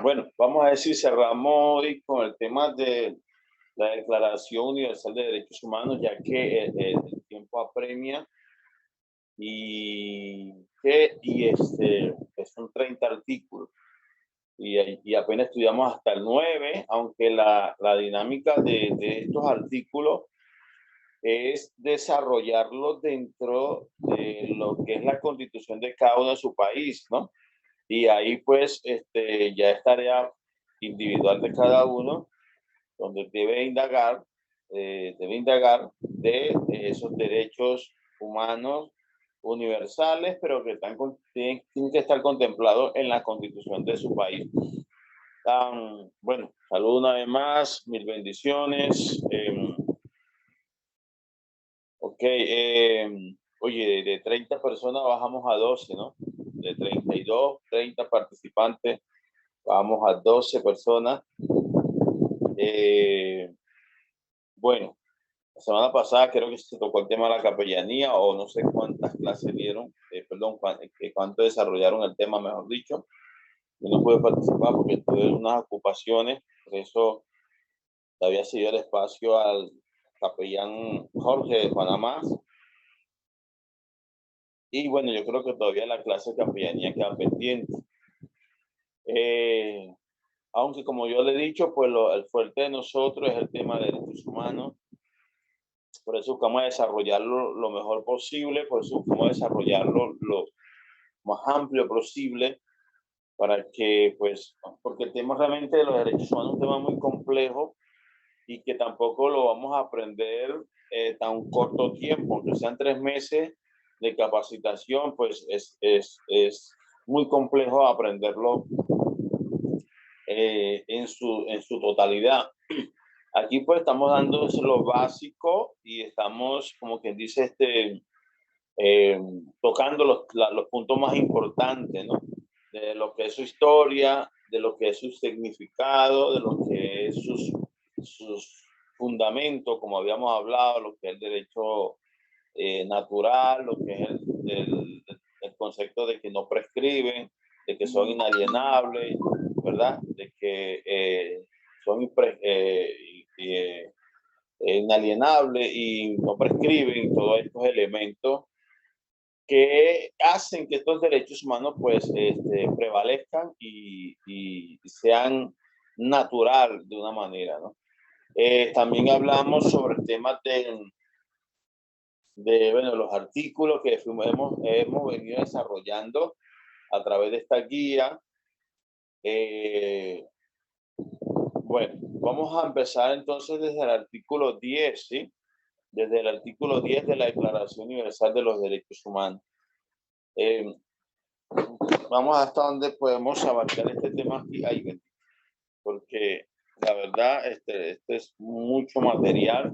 Bueno, vamos a ver si cerramos hoy con el tema de la Declaración Universal de Derechos Humanos, ya que el tiempo apremia y son 30 artículos. Y apenas estudiamos hasta el 9, aunque la dinámica de estos artículos es desarrollarlos dentro de lo que es la constitución de cada uno de su país, ¿no? Y ahí pues ya es tarea individual de cada uno, donde debe indagar de esos derechos humanos universales, pero que tienen que estar contemplados en la constitución de su país. Bueno, saludo una vez más, mil bendiciones. Oye, de 30 personas bajamos a 12, ¿no? De 32, 30 participantes, vamos a 12 personas. Bueno, la semana pasada creo que se tocó el tema de la capellanía, o no sé cuántas clases dieron, cuánto desarrollaron el tema, mejor dicho. Yo no pude participar porque tuve unas ocupaciones, por eso había seguido el espacio al capellán Jorge de Panamá. Y bueno, yo creo que todavía la clase de capellanía queda pendiente. Aunque como yo le he dicho, pues el fuerte de nosotros es el tema de derechos humanos. Por eso buscamos desarrollarlo lo mejor posible, por eso buscamos desarrollarlo lo más amplio posible, para que, pues, porque el tema realmente de los derechos humanos es un tema muy complejo y que tampoco lo vamos a aprender tan corto tiempo, aunque sean 3 meses de capacitación, pues es muy complejo aprenderlo en su totalidad. Aquí pues estamos dando lo básico y estamos, como quien dice, tocando los puntos más importantes, ¿no? De lo que es su historia, de lo que es su significado, de lo que es sus fundamentos, como habíamos hablado, lo que es el derecho natural, lo que es el concepto de que no prescriben, de que son inalienables, ¿verdad? De que son inalienables y no prescriben, todos estos elementos que hacen que estos derechos humanos pues prevalezcan y sean natural de una manera, ¿no? También hablamos sobre el tema bueno, los artículos que hemos venido desarrollando a través de esta guía. Bueno, vamos a empezar entonces desde el artículo 10, ¿sí? Desde el artículo 10 de la Declaración Universal de los Derechos Humanos. Eh, Vamos hasta donde podemos abarcar este tema aquí, porque la verdad, este es mucho material.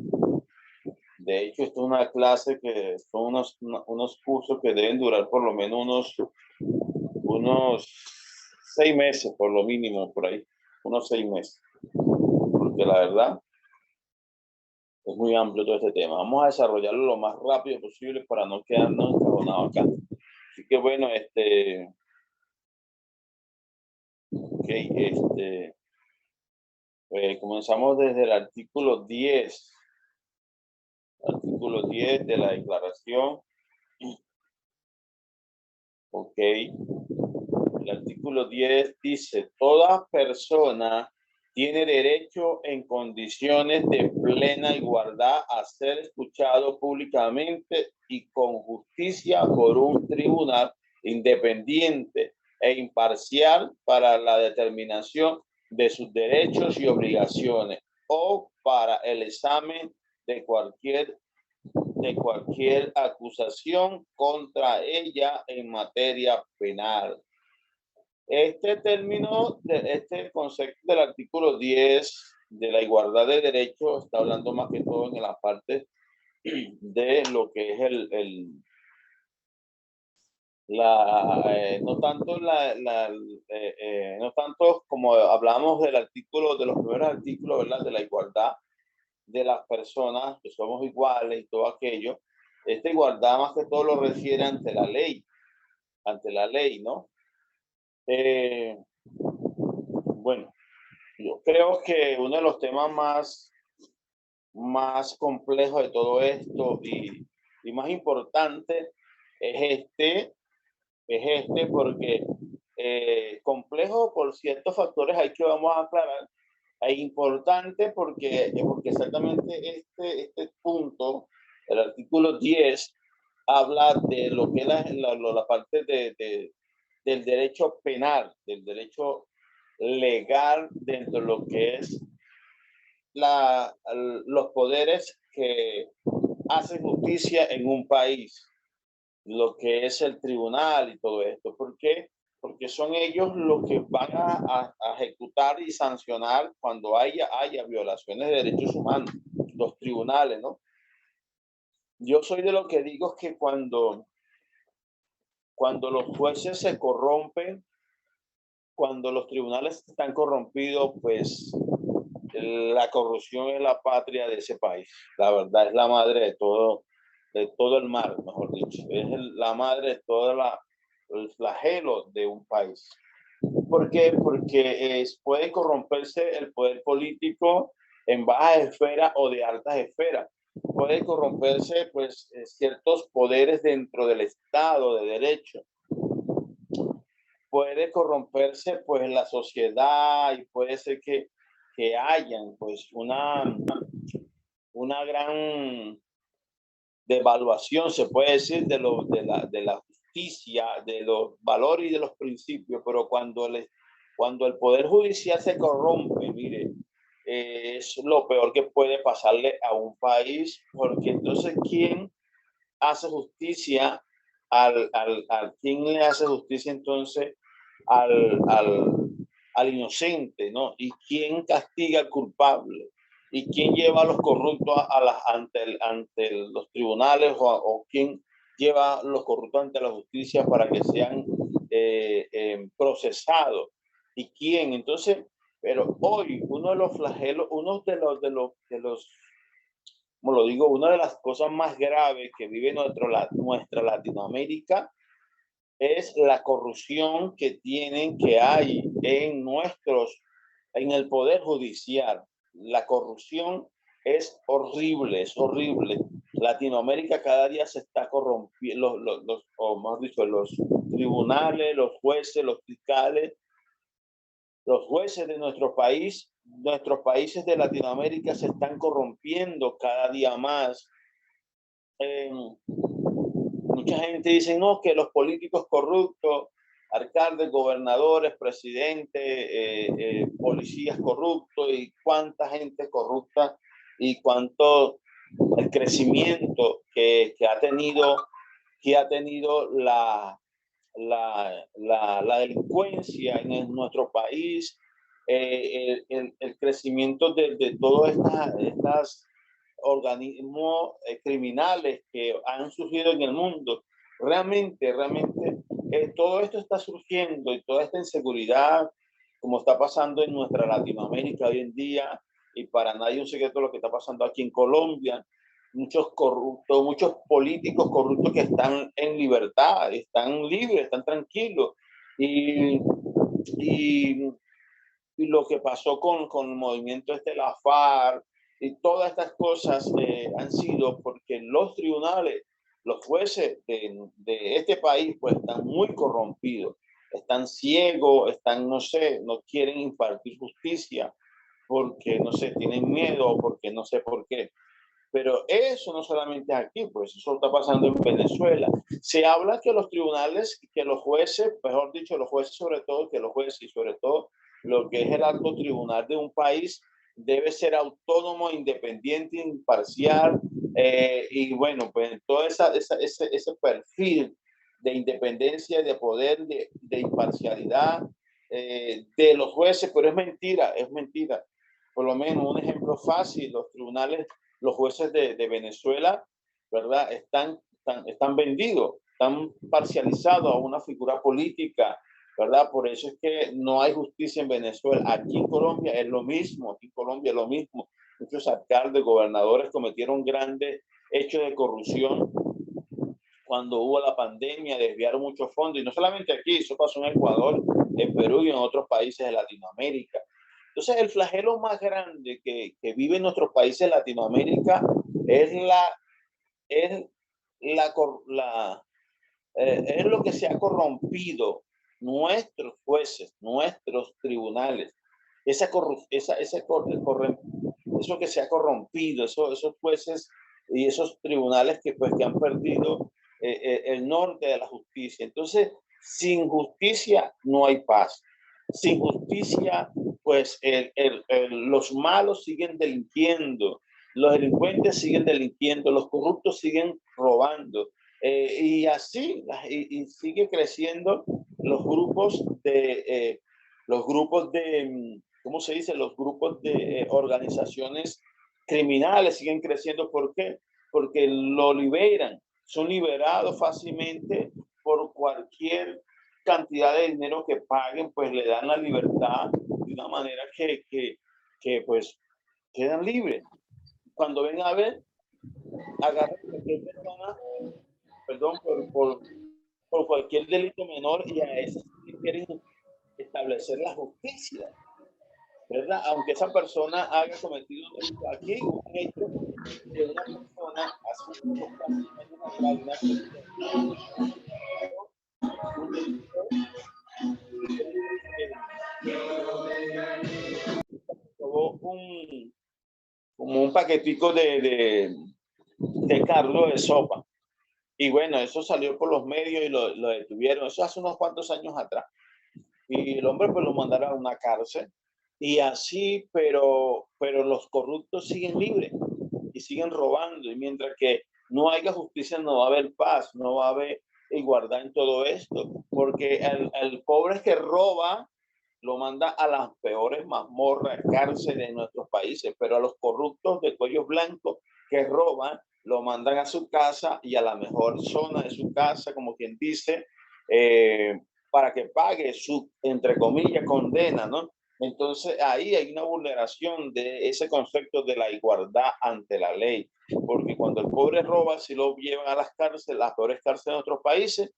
De hecho, esto es una clase que son unos cursos que deben durar por lo menos unos 6 meses, por lo mínimo, por ahí, unos 6 meses, porque la verdad es muy amplio todo este tema. Vamos a desarrollarlo lo más rápido posible para no quedarnos encajonados acá. Así que bueno, comenzamos desde el artículo 10 de la declaración. Ok. El artículo 10 dice: toda persona tiene derecho en condiciones de plena igualdad a ser escuchado públicamente y con justicia por un tribunal independiente e imparcial para la determinación de sus derechos y obligaciones o para el examen de cualquier acusación contra ella en materia penal. Este concepto del artículo 10 de la igualdad de derechos está hablando más que todo en la parte de lo que es no tanto como hablamos de los primeros artículos, ¿verdad? De la igualdad de las personas, que somos iguales y todo aquello. Esta igualdad más que todo lo refiere ante la ley, ¿no? Bueno, yo creo que uno de los temas más complejos de todo esto y más importante es este porque complejo por ciertos factores hay que vamos a aclarar. Es importante porque exactamente este punto, el artículo 10, habla de lo que es la parte del derecho penal, del derecho legal dentro de lo que es los poderes que hacen justicia en un país, lo que es el tribunal y todo esto. ¿Por qué? Porque son ellos los que van a ejecutar y sancionar cuando haya violaciones de derechos humanos, los tribunales, ¿no? Yo soy de lo que digo que cuando los jueces se corrompen, cuando los tribunales están corrompidos, pues la corrupción es la patria de ese país. La verdad es la madre de todo el mal, mejor dicho. Es la madre de todo el flagelo de un país. ¿Por qué? Porque puede corromperse el poder político en bajas esferas o de altas esferas. Puede corromperse pues ciertos poderes dentro del Estado de Derecho. Puede corromperse pues la sociedad y puede ser que hayan pues una gran devaluación, se puede decir, de la justicia, de los valores y de los principios, pero cuando el Poder Judicial se corrompe, mire, es lo peor que puede pasarle a un país, porque entonces, ¿quién hace justicia quién le hace justicia entonces al, al inocente, ¿no? ¿Y quién castiga al culpable? ¿Y quién lleva a los corruptos ante los tribunales o quién lleva a los corruptos ante la justicia para que sean procesados? ¿Y quién? Entonces, pero hoy uno de los flagelos, uno de los como lo digo, una de las cosas más graves que vive nuestra Latinoamérica es la corrupción que hay en el Poder Judicial. La corrupción es horrible, es horrible. Latinoamérica cada día se está corrompiendo, o mejor dicho, los tribunales, los jueces, los fiscales, los jueces de nuestros países de Latinoamérica se están corrompiendo cada día más. Mucha gente dice, no, que los políticos corruptos, alcaldes, gobernadores, presidentes, policías corruptos y cuánta gente corrupta y cuánto el crecimiento que ha tenido la delincuencia en nuestro país, el crecimiento de todas estas organismos criminales que han surgido en el mundo. Realmente todo esto está surgiendo y toda esta inseguridad, como está pasando en nuestra Latinoamérica hoy en día, y para nadie un secreto lo que está pasando aquí en Colombia, muchos corruptos, muchos políticos corruptos que están en libertad, están libres, están tranquilos. Y, y, y lo que pasó con el movimiento de la FARC y todas estas cosas han sido porque los tribunales, los jueces de este país, pues están muy corrompidos, están ciegos, están, no sé, no quieren impartir justicia porque, no sé, tienen miedo, porque no sé por qué. Pero eso no solamente es aquí, pues eso está pasando en Venezuela. Se habla que los tribunales, que los jueces, mejor dicho, los jueces sobre todo, que los jueces y sobre todo lo que es el alto tribunal de un país debe ser autónomo, independiente, imparcial y bueno, pues todo ese perfil de independencia, de poder, de imparcialidad de los jueces, pero es mentira, es mentira. Por lo menos un ejemplo fácil, los tribunales, los jueces de Venezuela, ¿verdad? Están vendidos, están parcializados a una figura política, ¿verdad? Por eso es que no hay justicia en Venezuela. Aquí en Colombia es lo mismo, aquí en Colombia es lo mismo. Muchos alcaldes, gobernadores cometieron grandes hechos de corrupción cuando hubo la pandemia, desviaron muchos fondos, y no solamente aquí, eso pasó en Ecuador, en Perú y en otros países de Latinoamérica. Entonces, el flagelo más grande que vive en nuestros países de Latinoamérica es es la, es lo que se ha corrompido nuestros jueces, nuestros tribunales, eso que se ha corrompido, esos jueces y esos tribunales que, pues, que han perdido el norte de la justicia. Entonces, sin justicia no hay paz. Sin justicia, pues los malos siguen delinquiendo, los delincuentes siguen delinquiendo, los corruptos siguen robando. Y así, y sigue creciendo los grupos ¿cómo se dice? Los grupos de organizaciones criminales siguen creciendo. ¿Por qué? Porque lo liberan, son liberados fácilmente por cualquier cantidad de dinero que paguen, pues le dan la libertad de una manera que pues quedan libres. Cuando ven a ver, agarran a cualquier persona, perdón, por cualquier delito menor, y a eso quieren establecer la justicia, ¿verdad? Aunque esa persona haya cometido un delito. Aquí un hecho de una persona hace unos cuantos años atrás, una un delito, robó como un paquetico de cargo de sopa. Y bueno, eso salió por los medios y lo detuvieron. Eso hace unos cuantos años atrás. Y el hombre pues lo mandaron a una cárcel. Y así, pero los corruptos siguen libres y siguen robando. Y mientras que no haya justicia, no va a haber paz, no va a haber igualdad en todo esto. Porque el pobre que roba lo manda a las peores mazmorras, cárceles de nuestros países, pero a los corruptos de cuellos blancos que roban, lo mandan a su casa y a la mejor zona de su casa, como quien dice, para que pague su, entre comillas, condena, ¿no? Entonces ahí hay una vulneración de ese concepto de la igualdad ante la ley, porque cuando el pobre roba, si lo llevan a las cárceles, las peores cárceles de otros países,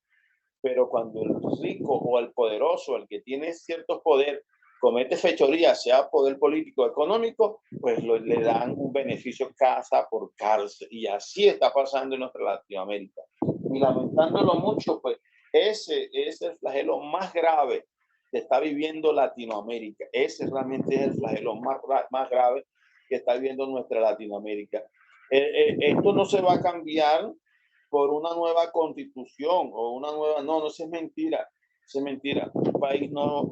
pero cuando el rico o el poderoso, el que tiene ciertos poder, comete fechoría, sea poder político o económico, pues le dan un beneficio casa por cárcel. Y así está pasando en nuestra Latinoamérica. Y lamentándolo mucho, pues ese es el flagelo más grave que está viviendo Latinoamérica. Ese realmente es el flagelo más grave que está viviendo nuestra Latinoamérica. Esto no se va a cambiar por una nueva constitución o una nueva, no es mentira, eso es mentira. Un país no,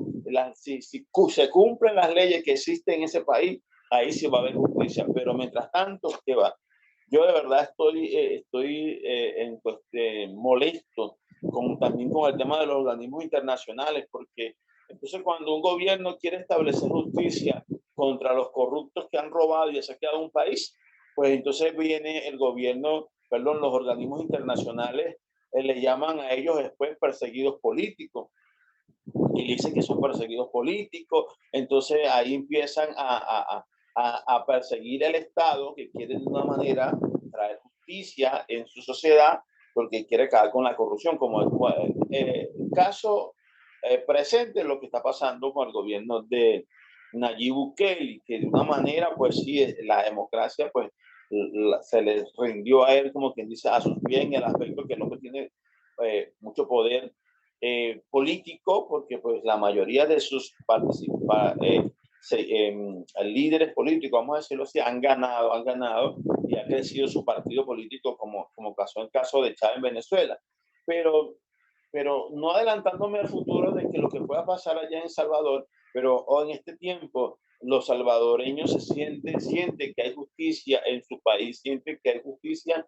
si se cumplen las leyes que existen en ese país, ahí sí va a haber justicia, pero mientras tanto, ¿qué va? Yo de verdad estoy molesto también con el tema de los organismos internacionales, porque entonces cuando un gobierno quiere establecer justicia contra los corruptos que han robado y saqueado un país, pues entonces viene el gobierno, perdón, los organismos internacionales le llaman a ellos después perseguidos políticos y dicen que son perseguidos políticos. Entonces ahí empiezan a perseguir el Estado, que quiere de una manera traer justicia en su sociedad porque quiere acabar con la corrupción, como el caso presente, lo que está pasando con el gobierno de Nayib Bukele, que de una manera, pues sí, la democracia, pues se le rindió a él, como quien dice, a sus pies, en el aspecto que el hombre tiene mucho poder político, porque pues la mayoría de sus líderes políticos, vamos a decirlo así, han ganado y ha crecido su partido político, como pasó en el caso de Chávez en Venezuela. Pero, pero no adelantándome al futuro de que lo que pueda pasar allá en Salvador, pero en este tiempo los salvadoreños sienten que hay justicia en su país, sienten que hay justicia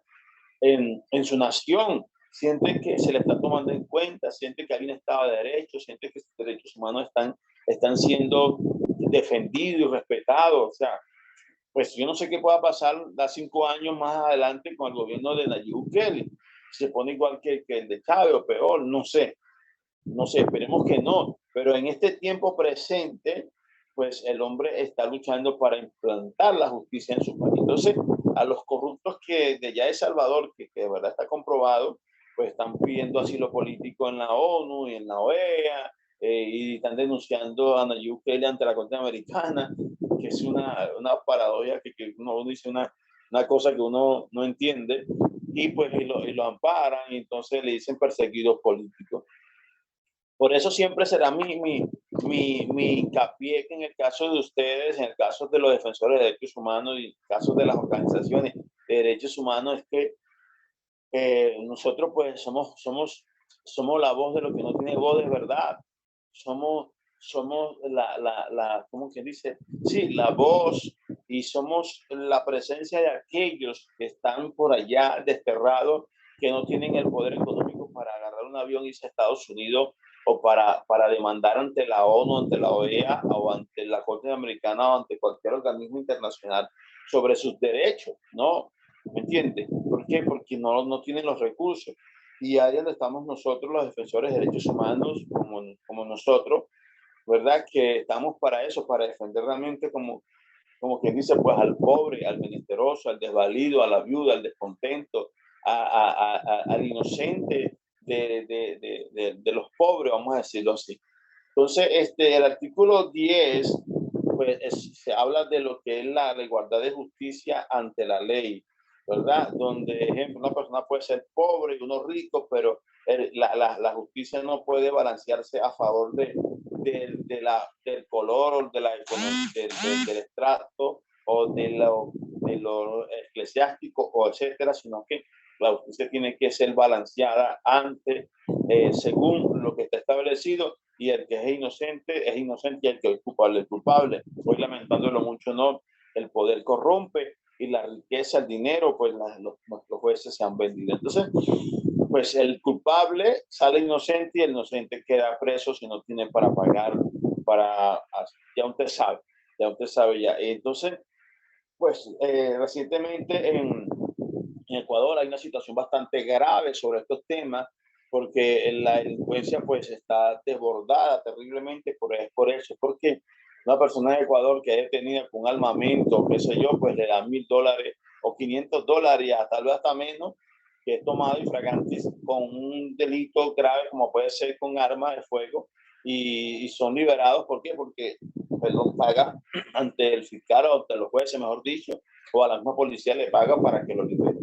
en su nación, siente que se le está tomando en cuenta, siente que hay un Estado de Derecho, siente que sus derechos humanos están siendo defendidos y respetados. O sea, pues yo no sé qué pueda pasar da 5 años más adelante con el gobierno de Nayib Bukele. Se pone igual que el de Chávez o peor, no sé, esperemos que no. Pero en este tiempo presente, pues el hombre está luchando para implantar la justicia en su país. Entonces, a los corruptos que de allá de Salvador, que de verdad está comprobado, pues están pidiendo asilo político en la ONU y en la OEA, y están denunciando a Nayib Bukele ante la Corte Americana, que es una paradoja que uno dice una cosa que uno no entiende, y pues y lo amparan, y entonces le dicen perseguidos políticos. Por eso siempre será mi hincapié que en el caso de ustedes, en el caso de los defensores de derechos humanos y en el caso de las organizaciones de derechos humanos, es que nosotros pues somos la voz de lo que no tiene voz de verdad. Somos ¿cómo que dice? Sí, la voz, y somos la presencia de aquellos que están por allá desterrados, que no tienen el poder económico para agarrar un avión y irse a Estados Unidos, o para demandar ante la ONU, ante la OEA o ante la Corte Americana o ante cualquier organismo internacional sobre sus derechos, ¿no? ¿Me entiendes? ¿Por qué? Porque no tienen los recursos. Y ahí donde estamos nosotros, los defensores de derechos humanos, como nosotros, ¿verdad? Que estamos para eso, para defender realmente, como quien dice, pues al pobre, al menesteroso, al desvalido, a la viuda, al descontento, al inocente de los pobres, vamos a decirlo así. Entonces, el artículo 10, pues se habla de lo que es la igualdad de justicia ante la ley, ¿verdad? Donde, ejemplo, una persona puede ser pobre y uno rico, pero la justicia no puede balancearse a favor del color, o del estrato, o de lo eclesiástico, o etcétera, sino que la justicia tiene que ser balanceada según lo que está establecido, y el que es inocente, y el que es culpable es culpable. Hoy, lamentándolo mucho, no, el poder corrompe, y la riqueza, el dinero, pues los jueces se han vendido. Entonces, pues el culpable sale inocente, y el inocente queda preso si no tiene para pagar, ya usted sabe ya. Entonces, pues recientemente en Ecuador hay una situación bastante grave sobre estos temas, porque la delincuencia pues está desbordada terriblemente por eso, porque una persona de Ecuador que es detenida con armamento, qué sé yo, pues le dan $1,000 o $500, tal vez hasta menos, que es tomado infragantis con un delito grave como puede ser con arma de fuego, y son liberados. ¿Por qué? Porque perdón, paga ante el fiscal o ante los jueces, mejor dicho, o a la misma policía le paga para que lo libere.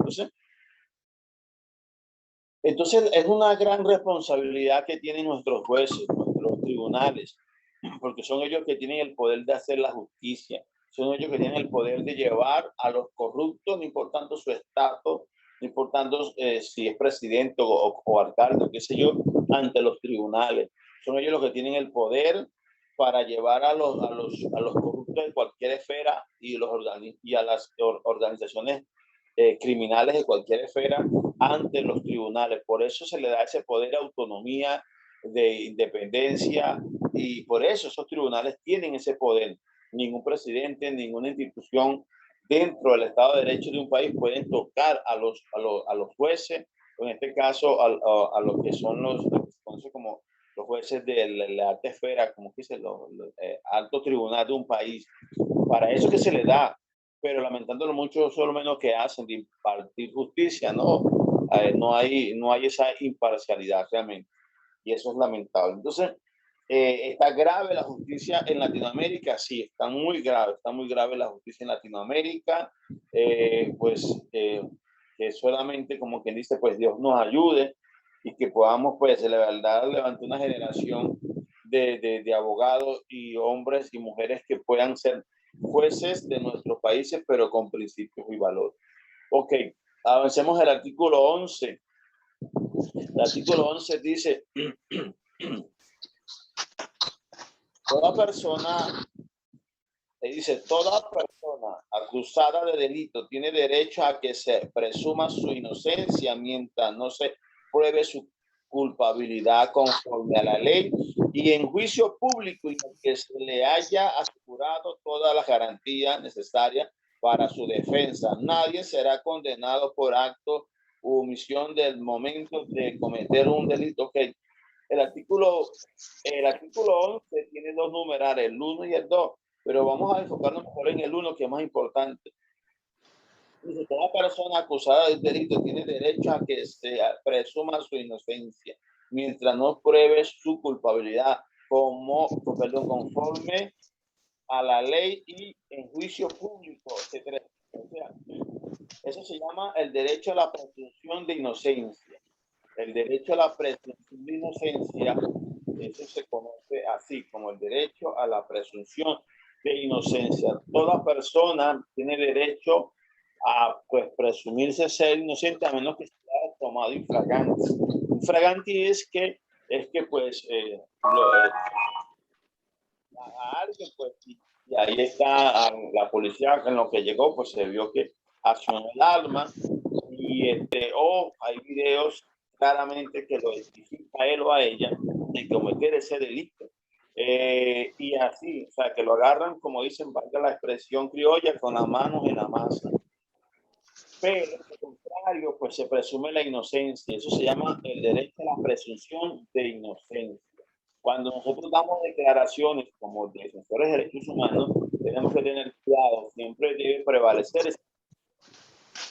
Entonces es una gran responsabilidad que tienen nuestros jueces, nuestros tribunales, porque son ellos que tienen el poder de hacer la justicia, son ellos que tienen el poder de llevar a los corruptos, no importando su estatus, no importando si es presidente o alcalde, qué sé yo, ante los tribunales. Son ellos los que tienen el poder para llevar a los corruptos de cualquier esfera, y a las organizaciones criminales de cualquier esfera ante los tribunales. Por eso se le da ese poder de autonomía, de independencia, y por eso esos tribunales tienen ese poder. Ningún presidente, ninguna institución dentro del Estado de Derecho de un país pueden tocar a los jueces, o en este caso a los que son los como los jueces de la alta esfera, como que dice, los altos tribunales de un país. Para eso que se le da, pero lamentándolo mucho, son lo menos que hacen de impartir justicia, ¿no? No hay esa imparcialidad realmente, y eso es lamentable. Entonces, ¿está grave la justicia en Latinoamérica? Sí, está muy grave la justicia en Latinoamérica. Que solamente, como quien dice, pues Dios nos ayude, y que podamos, pues, de verdad, levantar una generación de abogados y hombres y mujeres que puedan ser jueces de nuestros países, pero con principios y valores. Ok, avancemos al artículo 11. El artículo 11 dice: toda persona, toda persona acusada de delito tiene derecho a que se presuma su inocencia mientras no se pruebe su culpabilidad conforme a la ley, y en juicio público, y en que se le haya asegurado todas las garantías necesarias para su defensa. Nadie será condenado por acto u omisión del momento de cometer un delito. Okay. El artículo 11 tiene dos numerales, el 1 y el 2, pero vamos a enfocarnos mejor en el 1, que es más importante. Dice: toda persona acusada de delito tiene derecho a que se presuma su inocencia mientras no pruebe su culpabilidad conforme a la ley y en juicio público, etc. O sea, eso se llama el derecho a la presunción de inocencia. El derecho a la presunción de inocencia, eso se conoce así, como el derecho a la presunción de inocencia. Toda persona tiene derecho a, pues, presumirse ser inocente a menos que sea tomado infraganti. Infraganti es que pues, a alguien, pues, y ahí está la policía en lo que llegó, pues se vio que accionó el arma y hay videos claramente que lo identifica a él o a ella de cometer ese delito. Y así, o sea, que lo agarran, como dicen, valga la expresión criolla, con las manos en la masa. Pero, al contrario, pues se presume la inocencia. Eso se llama el derecho a la presunción de inocencia. Cuando nosotros damos declaraciones como defensores de derechos humanos, tenemos que tener cuidado. Siempre debe prevalecer ese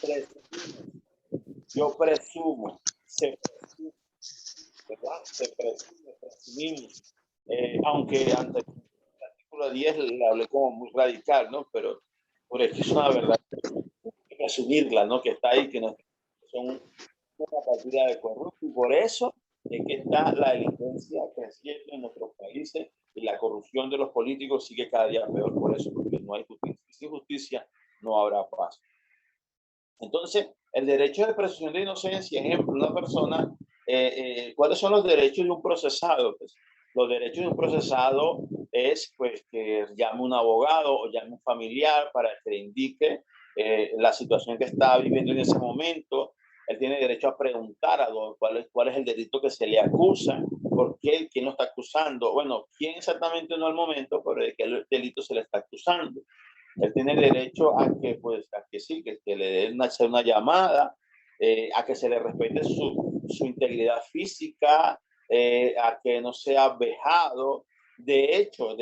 presumo. Yo presumo, se presume, ¿verdad? Se presume, presumimos. Aunque ante el artículo 10 le hablé como muy radical, ¿no? Pero por eso es una verdad, hay que asumirla, ¿no? Que está ahí, que no son una partida de corruptos, y por eso es que está la delincuencia creciendo en nuestros países y la corrupción de los políticos sigue cada día peor por eso, porque no hay justicia. Sin justicia no habrá paz. Entonces, el derecho de presunción de inocencia, ejemplo, una persona, ¿cuáles son los derechos de un procesado? Pues, los derechos de un procesado es, pues, que llame un abogado o llame un familiar para que le indique la situación que está viviendo en ese momento. Él tiene derecho a preguntar cuál es el delito que se le acusa, por qué, quién lo está acusando. Bueno, quién exactamente no al momento, pero de qué delito se le está acusando. Él tiene derecho a que, pues, a que sí, que le den hacer una llamada, a que se le respete su integridad física, a que no sea vejado. De hecho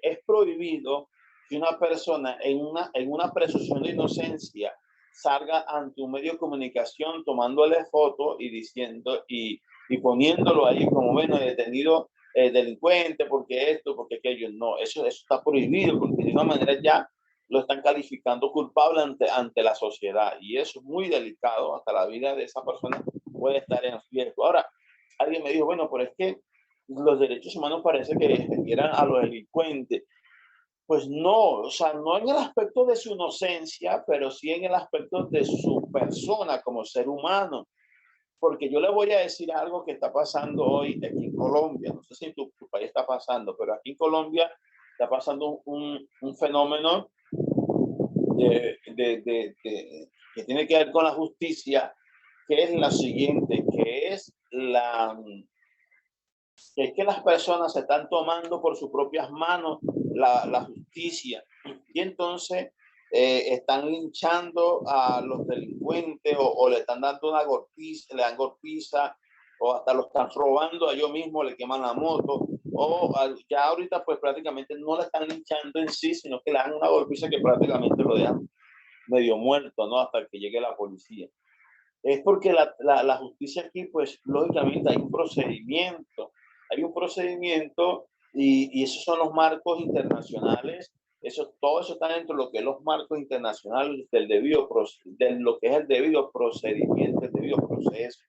es prohibido que una persona en una presunción de inocencia salga ante un medio de comunicación tomándole fotos y diciendo y poniéndolo ahí como, bueno, detenido delincuente, porque esto, porque aquello. No, eso está prohibido, porque de una manera ya lo están calificando culpable ante la sociedad, y eso es muy delicado. Hasta la vida de esa persona puede estar en riesgo. Ahora, alguien me dijo, bueno, pero es que los derechos humanos parece que defendieran a los delincuentes. Pues no, o sea, no en el aspecto de su inocencia, pero sí en el aspecto de su persona como ser humano. Porque yo le voy a decir algo que está pasando hoy aquí en Colombia. No sé si en tu país está pasando, pero aquí en Colombia está pasando un fenómeno que tiene que ver con la justicia, que es la siguiente, que es que las personas se están tomando por sus propias manos la justicia, y entonces están linchando a los delincuentes, o le están dando una golpiza, le dan golpiza, o hasta lo están robando a ellos mismos, le queman la moto, ya ahorita pues prácticamente no le están linchando en sí, sino que le dan una golpiza que prácticamente lo dejan medio muerto, ¿no? Hasta que llegue la policía. Es porque la justicia aquí, pues lógicamente hay un procedimiento, y esos son los marcos internacionales. Todo eso está dentro de lo que es los marcos internacionales de lo que es el debido procedimiento, el debido proceso.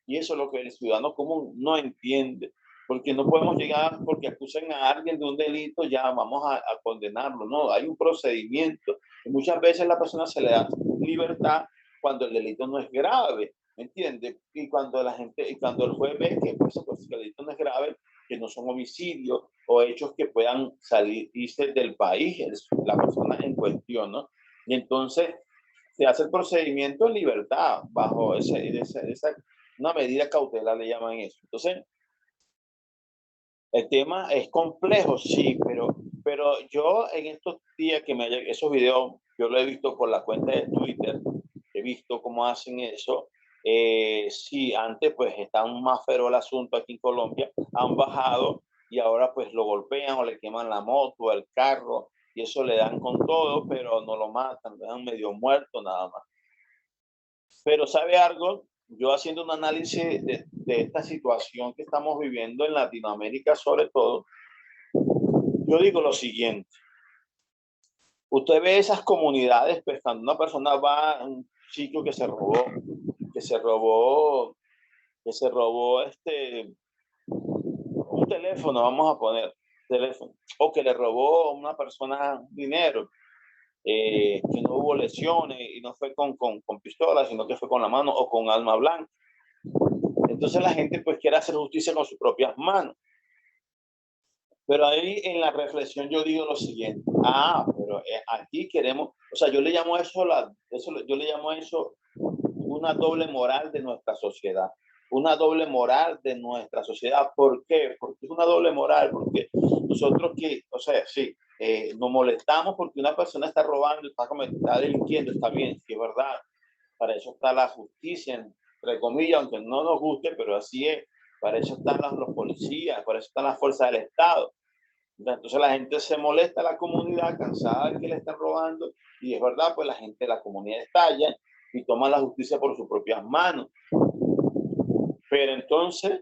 Y eso es lo que el ciudadano común no entiende, porque no podemos llegar porque acusen a alguien de un delito, ya vamos a condenarlo. No, hay un procedimiento, y muchas veces la persona se le da libertad cuando el delito no es grave, ¿me entiendes? Y cuando el juez ve que pues, el delito no es grave, que no son homicidios o hechos que puedan salirse del país, la persona en cuestión, ¿no? Y entonces se hace el procedimiento en libertad, bajo esa una medida cautelar, le llaman eso. Entonces, el tema es complejo, sí, pero yo en estos días esos videos, yo lo he visto por la cuenta de Twitter, he visto cómo hacen eso. Sí, antes pues está más feroz el asunto aquí en Colombia, han bajado y ahora pues lo golpean o le queman la moto, el carro, y eso le dan con todo, pero no lo matan, le dan medio muerto nada más. Pero ¿sabe algo? yo haciendo un análisis de esta situación que estamos viviendo en Latinoamérica sobre todo, yo digo lo siguiente. Usted ve esas comunidades, pues cuando una persona va a un sitio que se robó, que se robó un teléfono, vamos a poner teléfono, o que le robó a una persona dinero, que no hubo lesiones y no fue con pistola, sino que fue con la mano o con arma blanca. Entonces la gente pues quiere hacer justicia con sus propias manos. Pero ahí en la reflexión yo digo lo siguiente, pero aquí queremos, o sea, yo le llamo yo le llamo eso una doble moral de nuestra sociedad, una doble moral de nuestra sociedad. ¿Por qué? Porque es una doble moral, porque nosotros que, o sea, sí, nos molestamos porque una persona está robando, está delinquiendo, está bien, sí es verdad, para eso está la justicia, entre comillas, aunque no nos guste, pero así es, para eso están los policías, para eso están las fuerzas del Estado. Entonces la gente se molesta, la comunidad, cansada de que le están robando, y es verdad, pues la gente, la comunidad estalla y toma la justicia por sus propias manos. Pero entonces,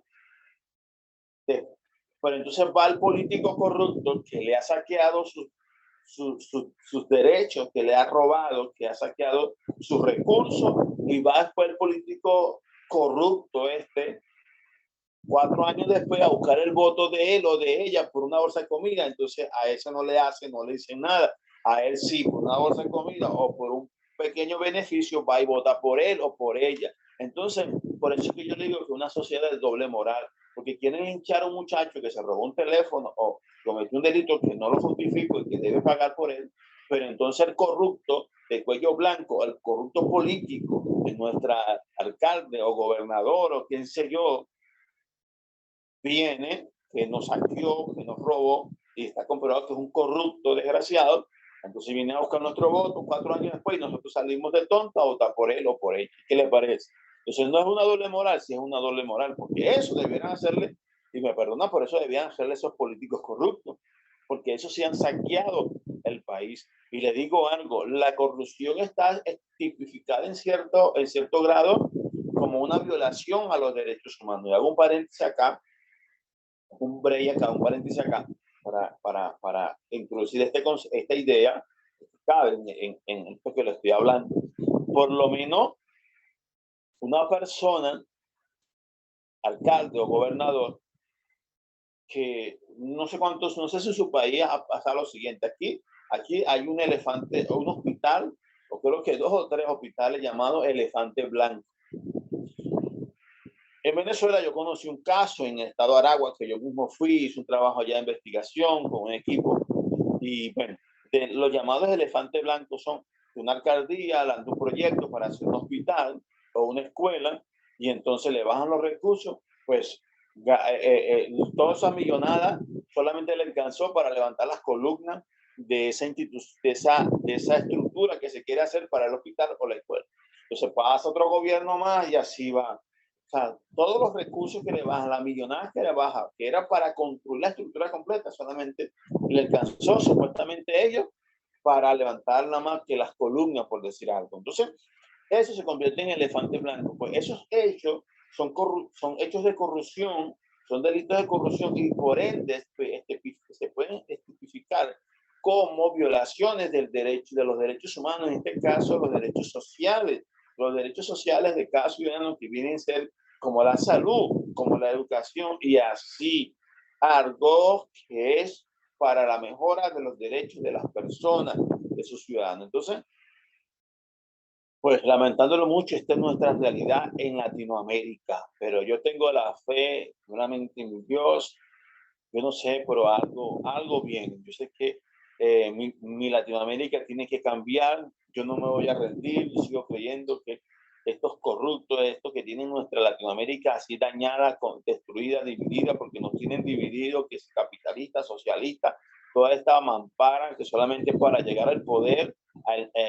eh, pero entonces va el político corrupto que le ha saqueado sus derechos, que le ha robado, que ha saqueado sus recursos, y va después el político corrupto 4 años después a buscar el voto de él o de ella por una bolsa de comida. Entonces a eso no le dicen nada. A él sí, por una bolsa de comida o por un pequeño beneficio, va y vota por él o por ella. Entonces, por eso es que yo le digo que una sociedad de doble moral, porque quieren hinchar a un muchacho que se robó un teléfono o cometió un delito que no lo justifico y que debe pagar por él, pero entonces el corrupto de cuello blanco, el corrupto político de nuestra alcalde o gobernador o quien sé yo, viene, que nos saqueó, que nos robó, y está comprobado que es un corrupto desgraciado, entonces viene a buscar nuestro voto 4 años después y nosotros salimos de tonta a votar por él o por ella. ¿Qué les parece? Entonces no es una doble moral, sí es una doble moral, porque eso debieran hacerle, y me perdona, por eso debían hacerle esos políticos corruptos, porque esos sí han saqueado el país. Y le digo algo, la corrupción está tipificada en cierto grado como una violación a los derechos humanos. Y hago un paréntesis acá, un break acá, un paréntesis acá, para introducir esta idea que cabe en esto que le estoy hablando. Por lo menos una persona, alcalde o gobernador, que no sé cuántos, no sé si su país ha pasado lo siguiente. Aquí hay un elefante o un hospital, o creo que 2 o 3 hospitales llamados Elefante Blanco. En Venezuela yo conocí un caso en el estado de Aragua, que yo mismo fui, hice un trabajo allá de investigación con un equipo, y bueno, los llamados elefantes blancos son una alcaldía lanza un proyecto para hacer un hospital o una escuela, y entonces le bajan los recursos, pues toda esa millonada solamente le alcanzó para levantar las columnas de esa estructura que se quiere hacer para el hospital o la escuela. Entonces pasa otro gobierno más y así va. O sea, todos los recursos que le bajan, la millonada que le baja, que era para construir la estructura completa, solamente le alcanzó supuestamente ellos para levantar nada más que las columnas, por decir algo. Entonces, eso se convierte en elefante blanco. Pues esos hechos son hechos de corrupción, son delitos de corrupción, y por ende se pueden tipificar como violaciones de los derechos humanos, en este caso los derechos sociales de cada ciudadano, que vienen a ser como la salud, como la educación, y así algo que es para la mejora de los derechos de las personas, de sus ciudadanos. Entonces, pues lamentándolo mucho, esta es nuestra realidad en Latinoamérica, pero yo tengo la fe realmente en Dios. Yo no sé, pero algo bien. Yo sé que mi Latinoamérica tiene que cambiar. Yo no me voy a rendir. Yo sigo creyendo que estos corruptos, estos que tienen nuestra Latinoamérica así dañada, destruida, dividida, porque nos tienen dividido, que es capitalista, socialista, toda esta mampara que solamente para llegar al poder,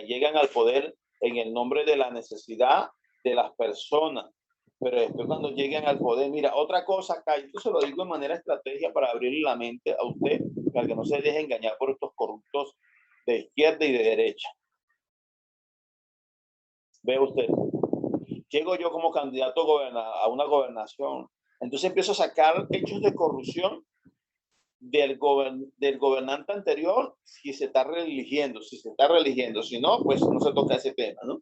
llegan al poder en el nombre de la necesidad de las personas. Pero después cuando lleguen al poder, mira, otra cosa acá, esto se lo digo de manera estrategia para abrirle la mente a usted, para que no se deje engañar por estos corruptos de izquierda y de derecha. Ve usted, llego yo como candidato a una gobernación. Entonces empiezo a sacar hechos de corrupción del gobernante anterior, si se está reeligiendo, si no, pues no se toca ese tema, ¿no?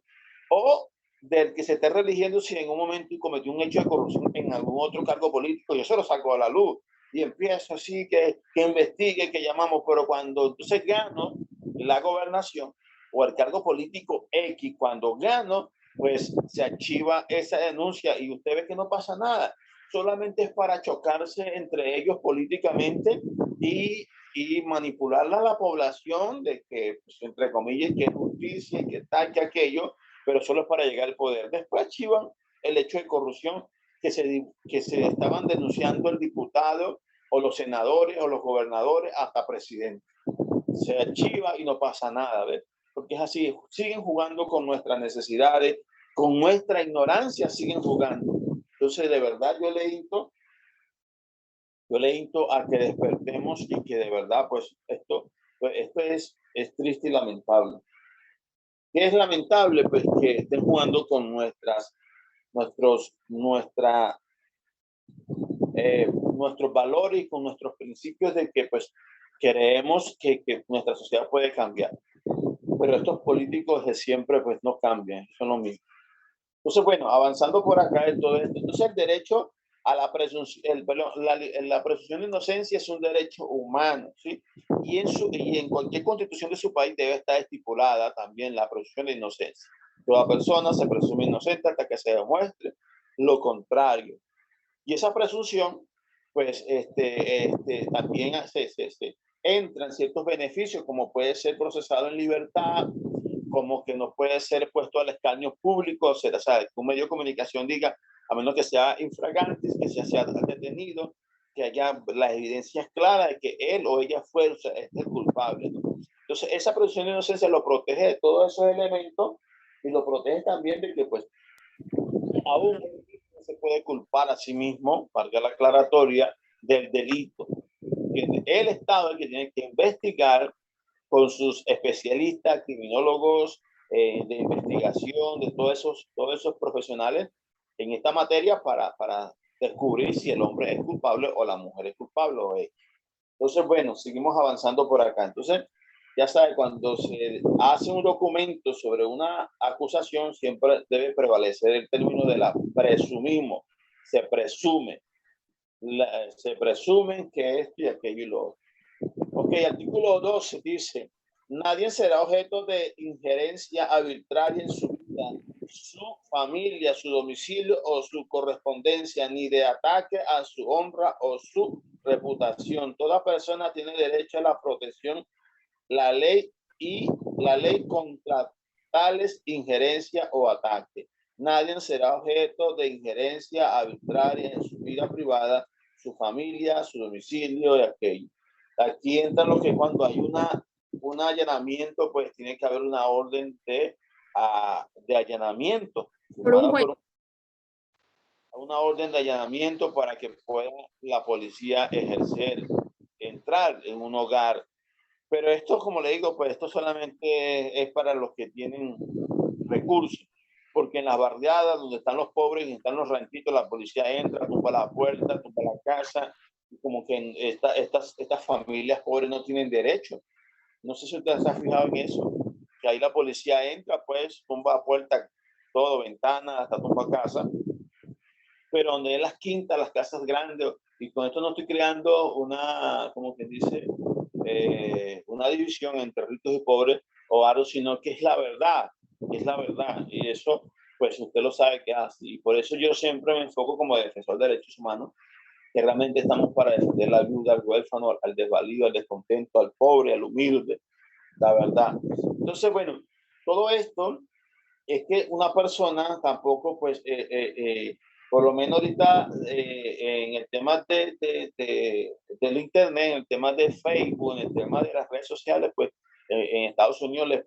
O del que se está reeligiendo si en un momento cometió un hecho de corrupción en algún otro cargo político, yo se lo saco a la luz y empiezo así que investigue, que llamamos, pero cuando entonces gano la gobernación o el cargo político X, cuando gano, pues se archiva esa denuncia y usted ve que no pasa nada. Solamente es para chocarse entre ellos políticamente y manipularla a la población de que, pues, entre comillas, que es justicia, que tal, que aquello, pero solo es para llegar al poder. Después archivan el hecho de corrupción que se estaban denunciando el diputado o los senadores o los gobernadores hasta presidente. Se archiva y no pasa nada, ¿ves? Porque es así, siguen jugando con nuestras necesidades, con nuestra ignorancia siguen jugando. Entonces, de verdad, yo le insto a que despertemos y que de verdad, pues esto es triste y lamentable. ¿Qué es lamentable? Pues que estén jugando con nuestra, nuestros valores y con nuestros principios de que pues creemos que nuestra sociedad puede cambiar. Pero estos políticos de siempre pues no cambian, son lo mismo. Entonces, bueno, avanzando por acá en todo esto, entonces el derecho a la presunción, la presunción de inocencia es un derecho humano, ¿sí? Y en cualquier constitución de su país debe estar estipulada también la presunción de inocencia. Toda persona se presume inocente hasta que se demuestre lo contrario. Y esa presunción, pues, también entran ciertos beneficios, como puede ser procesado en libertad, como que no puede ser puesto al escarnio público, o sea, que un medio de comunicación diga, a menos que sea infragantes, que sea detenido, que haya las evidencias claras de que él o ella fue, o sea, es el culpable, ¿no? Entonces, esa presunción de inocencia lo protege de todos esos elementos y lo protege también de que, pues, aún no se puede culpar a sí mismo, valga la aclaratoria, del delito. El Estado es el que tiene que investigar con sus especialistas, criminólogos de investigación, de todos esos profesionales en esta materia para descubrir si el hombre es culpable o la mujer es culpable. Entonces, bueno, seguimos avanzando por acá. Entonces, ya sabe, cuando se hace un documento sobre una acusación, siempre debe prevalecer el término de la presumimos, se presume, se presumen que esto y aquello y lo otro. Ok, artículo 12 dice, nadie será objeto de injerencia arbitraria en su vida, su familia, su domicilio o su correspondencia, ni de ataque a su honra o su reputación. Toda persona tiene derecho a la protección, la ley y la ley contra tales injerencias o ataques. Nadie será objeto de injerencia arbitraria en su vida privada, su familia, su domicilio y aquello. Aquí entra lo que cuando hay un allanamiento, pues tiene que haber una orden de allanamiento, Por un juez. por una orden de allanamiento para que pueda la policía ejercer, entrar en un hogar. Pero esto, como le digo, pues esto solamente es para los que tienen recursos, porque en las barriadas donde están los pobres y están los ranchitos, la policía entra, tumba la puerta, tumba la casa, como que estas familias pobres no tienen derecho. No sé si usted se ha fijado en eso, que ahí la policía entra, pues tumba la puerta, todo, ventana, hasta tumba casa, pero donde es las quintas, las casas grandes, y con esto no estoy creando una, como que dice, una división entre ricos y pobres o algo, sino que es la verdad, y eso, pues usted lo sabe que es así, y por eso yo siempre me enfoco como defensor de derechos humanos, que realmente estamos para defender la ayuda al huérfano, al desvalido, al descontento, al pobre, al humilde, la verdad. Entonces, bueno, todo esto es que una persona tampoco, pues, por lo menos ahorita en el tema del Internet, en el tema de Facebook, en el tema de las redes sociales, pues en Estados Unidos le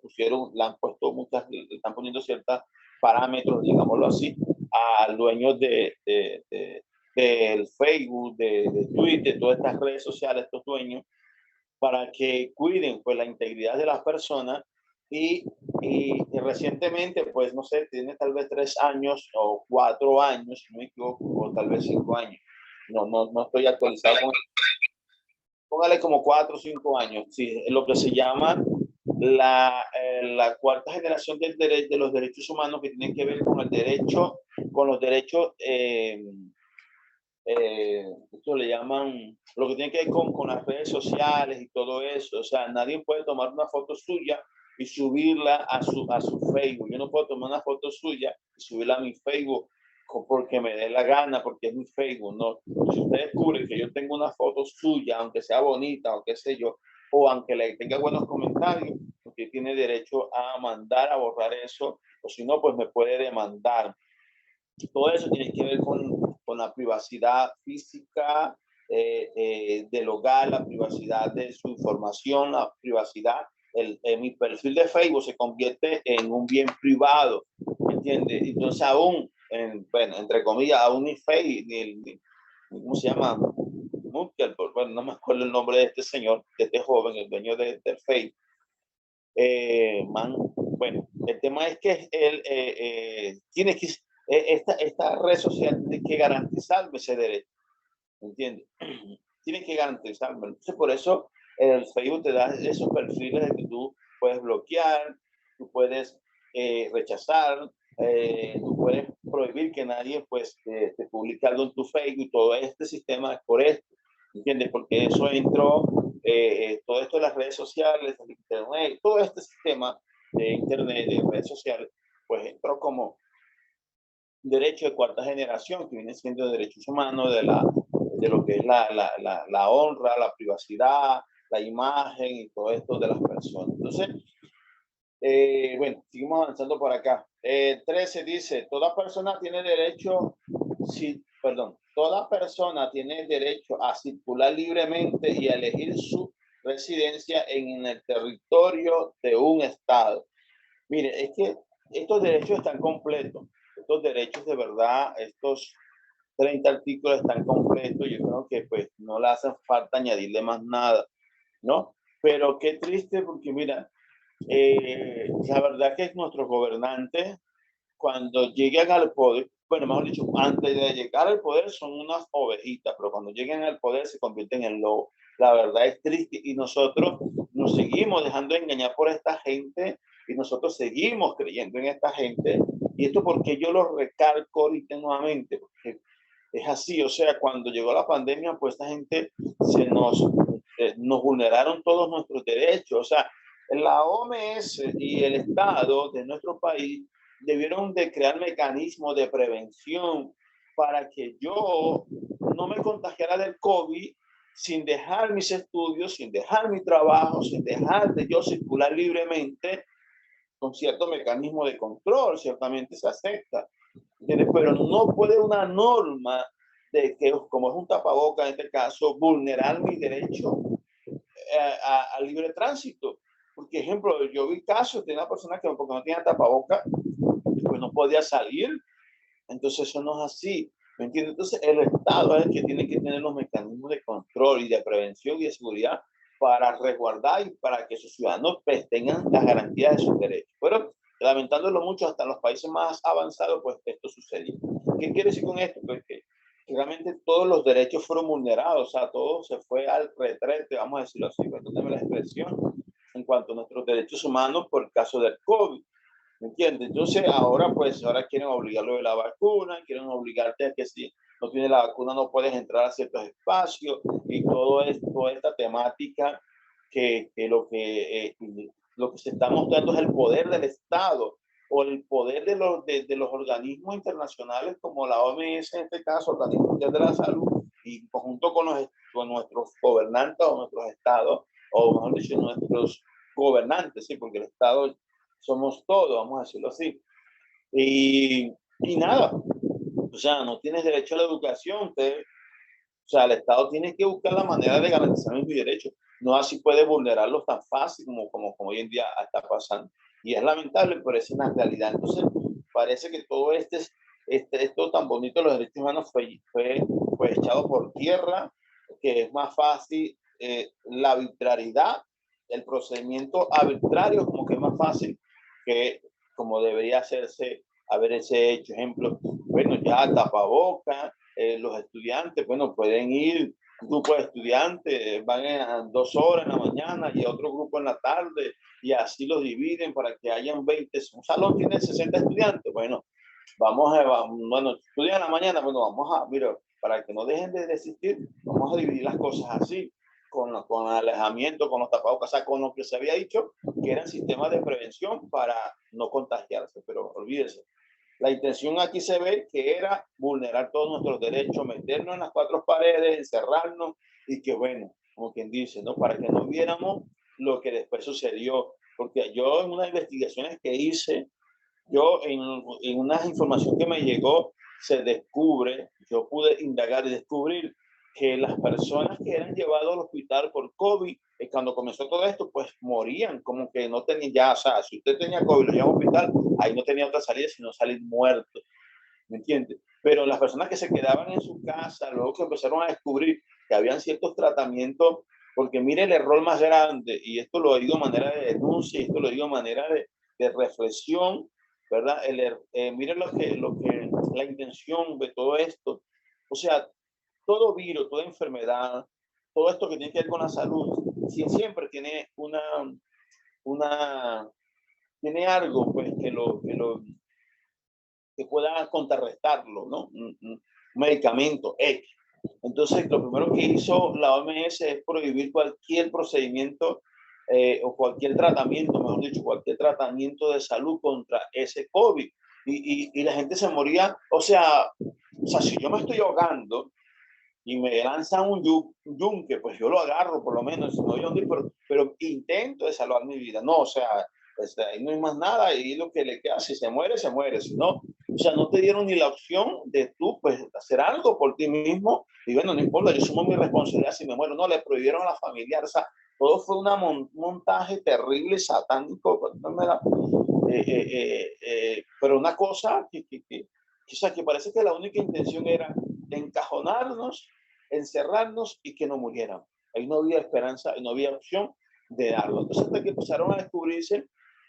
han puesto le están poniendo ciertos parámetros, digámoslo así, al dueño del Facebook, de Twitter, de todas estas redes sociales, estos dueños, para que cuiden pues la integridad de las personas y recientemente, pues no sé, tiene tal vez 3 años o 4 años, si no me equivoco, o tal vez 5 años. No estoy actualizado con, póngale como 4 o 5 años, sí, lo que se llama la cuarta generación de los derechos humanos, que tienen que ver con el derecho, con los derechos, esto le llaman, lo que tiene que ver con las redes sociales y todo eso. O sea, nadie puede tomar una foto suya y subirla a su Facebook. Yo no puedo tomar una foto suya y subirla a mi Facebook porque me dé la gana, porque es mi Facebook. No, si usted descubre que yo tengo una foto suya, aunque sea bonita o qué sé yo, o aunque le tenga buenos comentarios, usted tiene derecho a mandar a borrar eso, o si no, pues me puede demandar. Todo eso tiene que ver con la privacidad física del hogar, la privacidad de su información, la privacidad. Mi perfil de Facebook se convierte en un bien privado, ¿me entiendes? Entonces aún, bueno, entre comillas, aún ni Facebook, ¿cómo se llama? Bueno, no me acuerdo el nombre de este señor, de este joven, el dueño del Facebook. Bueno, el tema es que él tiene que, esta red social tiene que garantizarme ese derecho, ¿entiendes? Tiene que garantizarme. Entonces, por eso el Facebook te da esos perfiles de que tú puedes bloquear, tú puedes rechazar, tú puedes prohibir que nadie pues te publique algo en tu Facebook. Todo este sistema es por esto, ¿entiendes? Porque eso entró, todo esto de las redes sociales, el internet, todo este sistema de internet, de redes sociales, pues entró como derecho de cuarta generación, que viene siendo derechos humanos, de lo que es la honra, la privacidad, la imagen y todo esto de las personas. Entonces, bueno, seguimos avanzando por acá. 13 dice, toda persona tiene derecho, sí, perdón, toda persona tiene derecho a circular libremente y a elegir su residencia en el territorio de un estado. Mire, es que estos derechos están completos. Estos derechos de verdad, estos 30 artículos están completos. Yo creo que pues no le hace falta añadirle más nada, ¿no? Pero qué triste porque mira, la verdad que nuestros gobernantes, cuando llegan al poder, bueno, mejor dicho, antes de llegar al poder son unas ovejitas, pero cuando llegan al poder se convierten en lobos. La verdad es triste y nosotros nos seguimos dejando engañar por esta gente y nosotros seguimos creyendo en esta gente. Y esto porque yo lo recalco ahorita nuevamente, porque es así, o sea, cuando llegó la pandemia, pues esta gente nos vulneraron todos nuestros derechos, o sea, la OMS y el Estado de nuestro país debieron de crear mecanismos de prevención para que yo no me contagiara del COVID sin dejar mis estudios, sin dejar mi trabajo, sin dejar de yo circular libremente con cierto mecanismo de control, ciertamente se acepta, ¿entiendes? Pero no puede una norma de que, como es un tapaboca en este caso, vulnerar mi derecho a libre tránsito. Porque, ejemplo, yo vi casos de una persona que porque no tenía tapaboca, pues no podía salir. Entonces eso no es así, ¿me entiendes? Entonces el Estado es el que tiene que tener los mecanismos de control y de prevención y de seguridad para resguardar y para que sus ciudadanos pues, tengan las garantías de sus derechos. Pero lamentándolo mucho, hasta en los países más avanzados, pues esto sucedió. ¿Qué quiere decir con esto? Pues que realmente todos los derechos fueron vulnerados, o sea, todo se fue al retrete, vamos a decirlo así, perdóname la expresión, en cuanto a nuestros derechos humanos por el caso del COVID. ¿Me entiendes? Entonces ahora pues ahora quieren obligarlo de la vacuna, quieren obligarte a que si no tienes la vacuna no puedes entrar a ciertos espacios y todo esto, toda esta temática que lo que se está mostrando es el poder del Estado o el poder de los organismos internacionales como la OMS, en este caso, Organismo Mundial de la Salud, y conjunto con nuestros gobernantes o nuestros estados, o mejor dicho, nuestros gobernantes, sí, porque el Estado somos todos, vamos a decirlo así. Y nada, o sea, no tienes derecho a la educación, o sea, el Estado tiene que buscar la manera de garantizar mis derechos. No así puede vulnerarlos tan fácil como hoy en día está pasando. Y es lamentable, pero es una realidad. Entonces, parece que todo esto tan bonito de los derechos humanos fue echado por tierra, que es más fácil la arbitrariedad el procedimiento arbitrario como que es más fácil que como debería hacerse haberse hecho. Ejemplo, bueno, ya tapaboca, los estudiantes, bueno, pueden ir, un grupo de estudiantes van a 2 horas en la mañana y otro grupo en la tarde, y así los dividen para que hayan 20, un salón tiene 60 estudiantes, bueno, bueno, estudian en la mañana, bueno, vamos a, mira, para que no dejen de desistir, vamos a dividir las cosas así, con alejamiento, con los tapabocas, o sea, con lo que se había dicho, que eran sistemas de prevención para no contagiarse, pero olvídense. La intención aquí se ve que era vulnerar todos nuestros derechos, meternos en las cuatro paredes, encerrarnos y que, bueno, como quien dice, ¿no? Para que no viéramos lo que después sucedió. Porque yo en unas investigaciones que hice, yo en una información que me llegó, se descubre, yo pude indagar y descubrir que las personas que eran llevadas al hospital por COVID, cuando comenzó todo esto, pues morían, como que no tenían ya, o sea, si usted tenía COVID y lo llevaba al hospital, ahí no tenía otra salida sino salir muerto, ¿me entiende? Pero las personas que se quedaban en su casa, luego que empezaron a descubrir que habían ciertos tratamientos, porque mire el error más grande, y esto lo digo de manera de denuncia, y esto lo digo de manera de reflexión, ¿verdad? Mire la intención de todo esto. O sea, todo virus, toda enfermedad, todo esto que tiene que ver con la salud, siempre tiene una tiene algo pues que pueda contrarrestarlo, ¿no? Un medicamento X. Entonces, lo primero que hizo la OMS es prohibir cualquier procedimiento o cualquier tratamiento, mejor dicho, cualquier tratamiento de salud contra ese COVID. Y la gente se moría, o sea, si yo me estoy ahogando y me lanzan un yunque, pues yo lo agarro por lo menos, no yo, pero intento de salvar mi vida. No, o sea, ahí no hay más nada y lo que le queda, si se muere, se muere, si no, o sea, no te dieron ni la opción de tú, pues, hacer algo por ti mismo, y bueno, no importa, yo sumo mi responsabilidad si me muero, no, le prohibieron a la familiar, o sea, todo fue un montaje terrible, satánico, pero una cosa o sea, que parece que la única intención era encajonarnos, encerrarnos y que no murieran. Ahí no había esperanza, no había opción de darlo. Entonces, hasta que empezaron a descubrirse,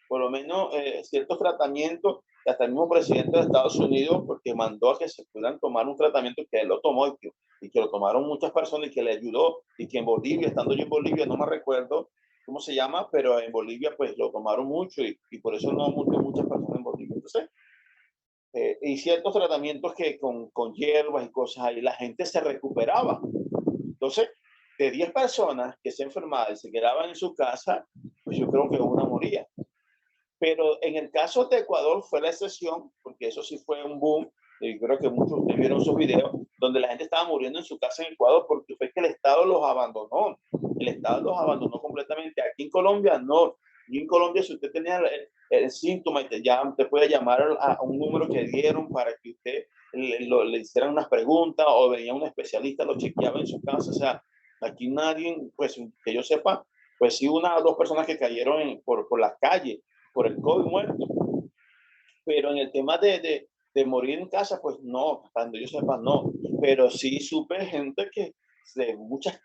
por lo menos, ciertos tratamientos, hasta el mismo presidente de Estados Unidos, porque mandó a que se pudieran tomar un tratamiento que él lo tomó y que lo tomaron muchas personas y que le ayudó, y que en Bolivia, estando yo en Bolivia, no me recuerdo cómo se llama, pero en Bolivia pues lo tomaron mucho y por eso no murió muchas personas en Bolivia. Entonces, y ciertos tratamientos que con hierbas y cosas ahí, la gente se recuperaba. Entonces, de 10 personas que se enfermaban y se quedaban en su casa, pues yo creo que una moría. Pero en el caso de Ecuador fue la excepción, porque eso sí fue un boom, y creo que muchos de ustedes vieron sus videos, donde la gente estaba muriendo en su casa en Ecuador porque fue que el Estado los abandonó. El Estado los abandonó completamente. Aquí en Colombia no. Y en Colombia, si usted tenía el síntoma, te puede llamar a un número que dieron para que usted le hicieran unas preguntas o venía un especialista, lo chequeaba en su casa. O sea, aquí nadie, pues que yo sepa, pues sí, una o dos personas que cayeron por la calle por el COVID muerto. Pero en el tema de morir en casa, pues no, cuando yo sepa, no. Pero sí supe gente que, de muchas,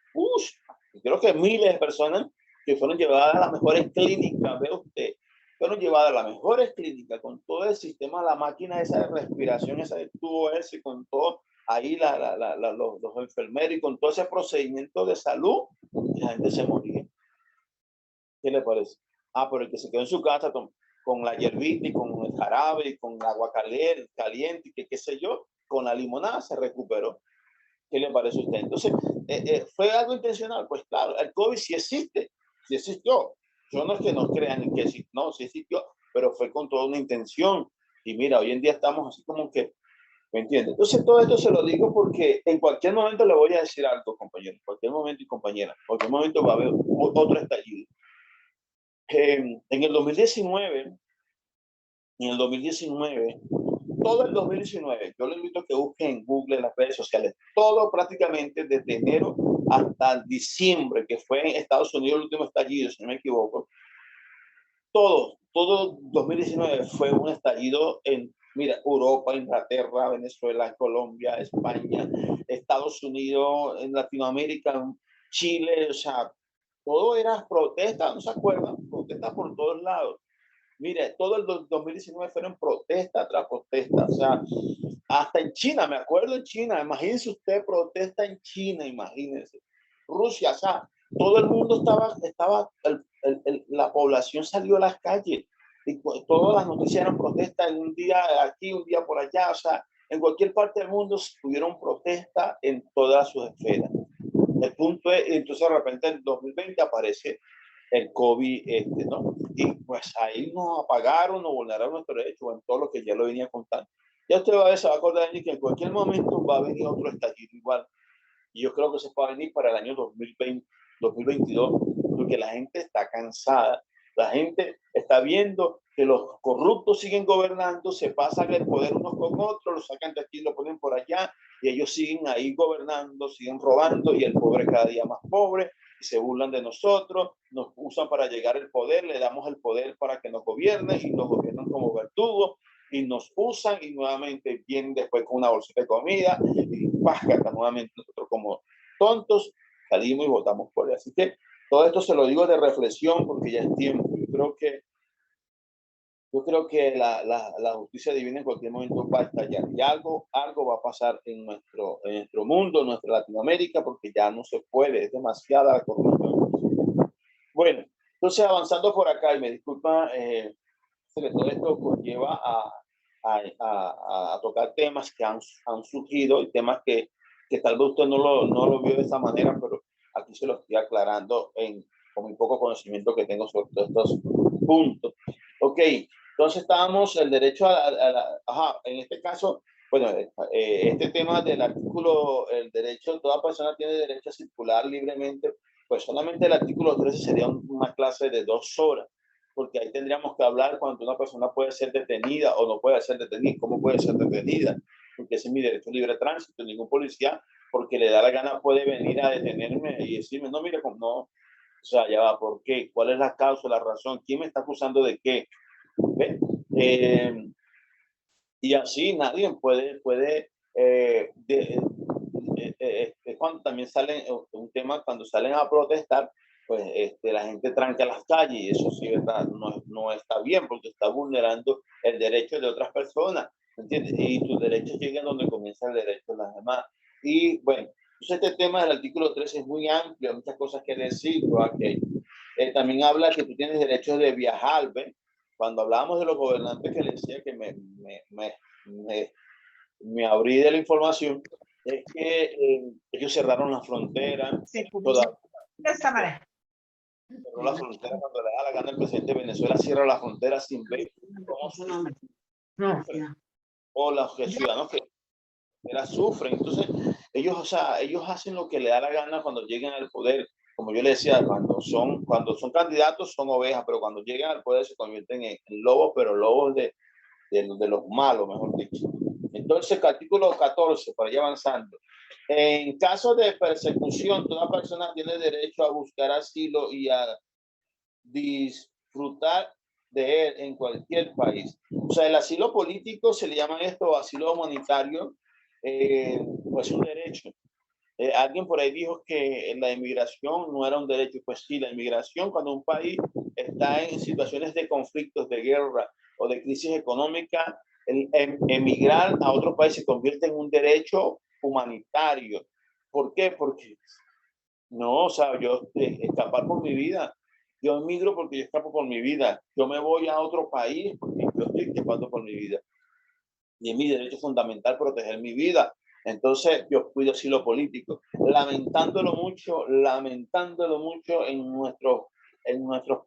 creo que miles de personas que fueron llevadas a las mejores clínicas, ve usted, fueron llevadas a las mejores clínicas con todo el sistema, la máquina esa de respiración, esa de tubo ese, con todo ahí los enfermeros y con todo ese procedimiento de salud, la gente se moría. ¿Qué le parece? Ah, pero el que se quedó en su casa con la hierbita y con el jarabe y con agua caliente y que qué sé yo, con la limonada se recuperó. ¿Qué le parece a usted? Entonces, ¿fue algo intencional? Pues claro, el COVID sí existe, sí existió. Yo no es que no crean que sí, no, sí existió, pero fue con toda una intención. Y mira, hoy en día estamos así como que, ¿me entiendes? Entonces, todo esto se lo digo porque en cualquier momento le voy a decir algo, compañero, en cualquier momento y compañera, en cualquier momento va a haber otro estallido. En el 2019, todo el 2019, yo le invito a que busquen en Google, en las redes sociales, todo prácticamente desde enero hasta diciembre, que fue en Estados Unidos el último estallido, si no me equivoco, todo 2019 fue un estallido en, mira, Europa, Inglaterra, Venezuela, Colombia, España, Estados Unidos, en Latinoamérica, Chile, o sea, todo era protesta, ¿no se acuerdan? Protesta por todos lados. Mire, todo el 2019 fueron protesta tras protesta, o sea, hasta en China, me acuerdo en China, imagínense usted, protesta en China, imagínense. Rusia, o sea, todo el mundo la población salió a las calles y todas las noticias eran protestas, en un día aquí, un día por allá, o sea, en cualquier parte del mundo tuvieron protesta en todas sus esferas. El punto es, entonces de repente en 2020 aparece el COVID, ¿no? Y pues ahí nos apagaron, nos vulneraron nuestros derechos, en todo lo que ya lo venía contando. Ya usted se va a acordar de que en cualquier momento va a venir otro estallido igual. Y yo creo que se puede venir para el año 2020, 2022, porque la gente está cansada. La gente está viendo que los corruptos siguen gobernando, se pasan el poder unos con otros, lo sacan de aquí, lo ponen por allá, y ellos siguen ahí gobernando, siguen robando, y el pobre cada día más pobre, y se burlan de nosotros, nos usan para llegar al poder, le damos el poder para que nos gobiernen, y nos gobiernan como verdugos, y nos usan, y nuevamente vienen después con una bolsita de comida, y páscata nuevamente nosotros como tontos, salimos y votamos por él. Así que todo esto se lo digo de reflexión porque ya es tiempo. Yo creo que la justicia divina en cualquier momento va a estallar y algo va a pasar en nuestro mundo, en nuestra Latinoamérica, porque ya no se puede, es demasiada la corrupción. Bueno, entonces avanzando por acá, y me disculpa, todo esto conlleva a tocar temas que han surgido y temas que tal vez usted no lo vio de esa manera, pero aquí se lo estoy aclarando con mi poco conocimiento que tengo sobre todos estos puntos. Ok, entonces estábamos el derecho ajá, en este caso, bueno, este tema del artículo, el derecho, toda persona tiene derecho a circular libremente, pues solamente el artículo 13 sería una clase de 2 horas, porque ahí tendríamos que hablar cuando una persona puede ser detenida o no puede ser detenida, cómo puede ser detenida, porque ese es mi derecho a libre tránsito. Ningún policía, porque le da la gana, puede venir a detenerme y decirme, no, mire, no, o sea, ya va, ¿por qué? ¿Cuál es la causa, la razón? ¿Quién me está acusando de qué? Y así nadie cuando también salen, un tema, cuando salen a protestar, pues la gente tranca las calles y eso sí, ¿verdad? No está bien porque está vulnerando el derecho de otras personas, ¿entiendes? Y tus derechos llegan donde comienza el derecho de las demás. Y bueno, entonces este tema del artículo 13 es muy amplio, hay muchas cosas que decir, okay. También habla que tú tienes derecho de viajar, ¿ves? Cuando hablábamos de los gobernantes que les decía que me abrí de la información, es que ellos cerraron la frontera, cerró la frontera cuando le da la gana el presidente de Venezuela, cierra la frontera sin ver cómo sufren, o los ciudadanos que sufren. Entonces, ellos, o sea, ellos hacen lo que le da la gana cuando llegan al poder. Como yo le decía, cuando son candidatos son ovejas, pero cuando llegan al poder se convierten en lobos, pero lobos de los malos, mejor dicho. Entonces, el artículo 14, para ir avanzando. En caso de persecución, toda persona tiene derecho a buscar asilo y a disfrutar de él en cualquier país. O sea, el asilo político se le llama esto asilo humanitario, pues un derecho. Alguien por ahí dijo que la inmigración no era un derecho. Pues sí, la inmigración, cuando un país está en situaciones de conflictos, de guerra o de crisis económica, emigrar a otro país se convierte en un derecho humanitario. ¿Por qué? Porque no, o sea, yo escapar por mi vida. Yo emigro porque yo escapo por mi vida. Yo me voy a otro país porque yo estoy escapando por mi vida. Y es mi derecho fundamental proteger mi vida. Entonces, yo cuido asilo político, lamentándolo mucho en nuestros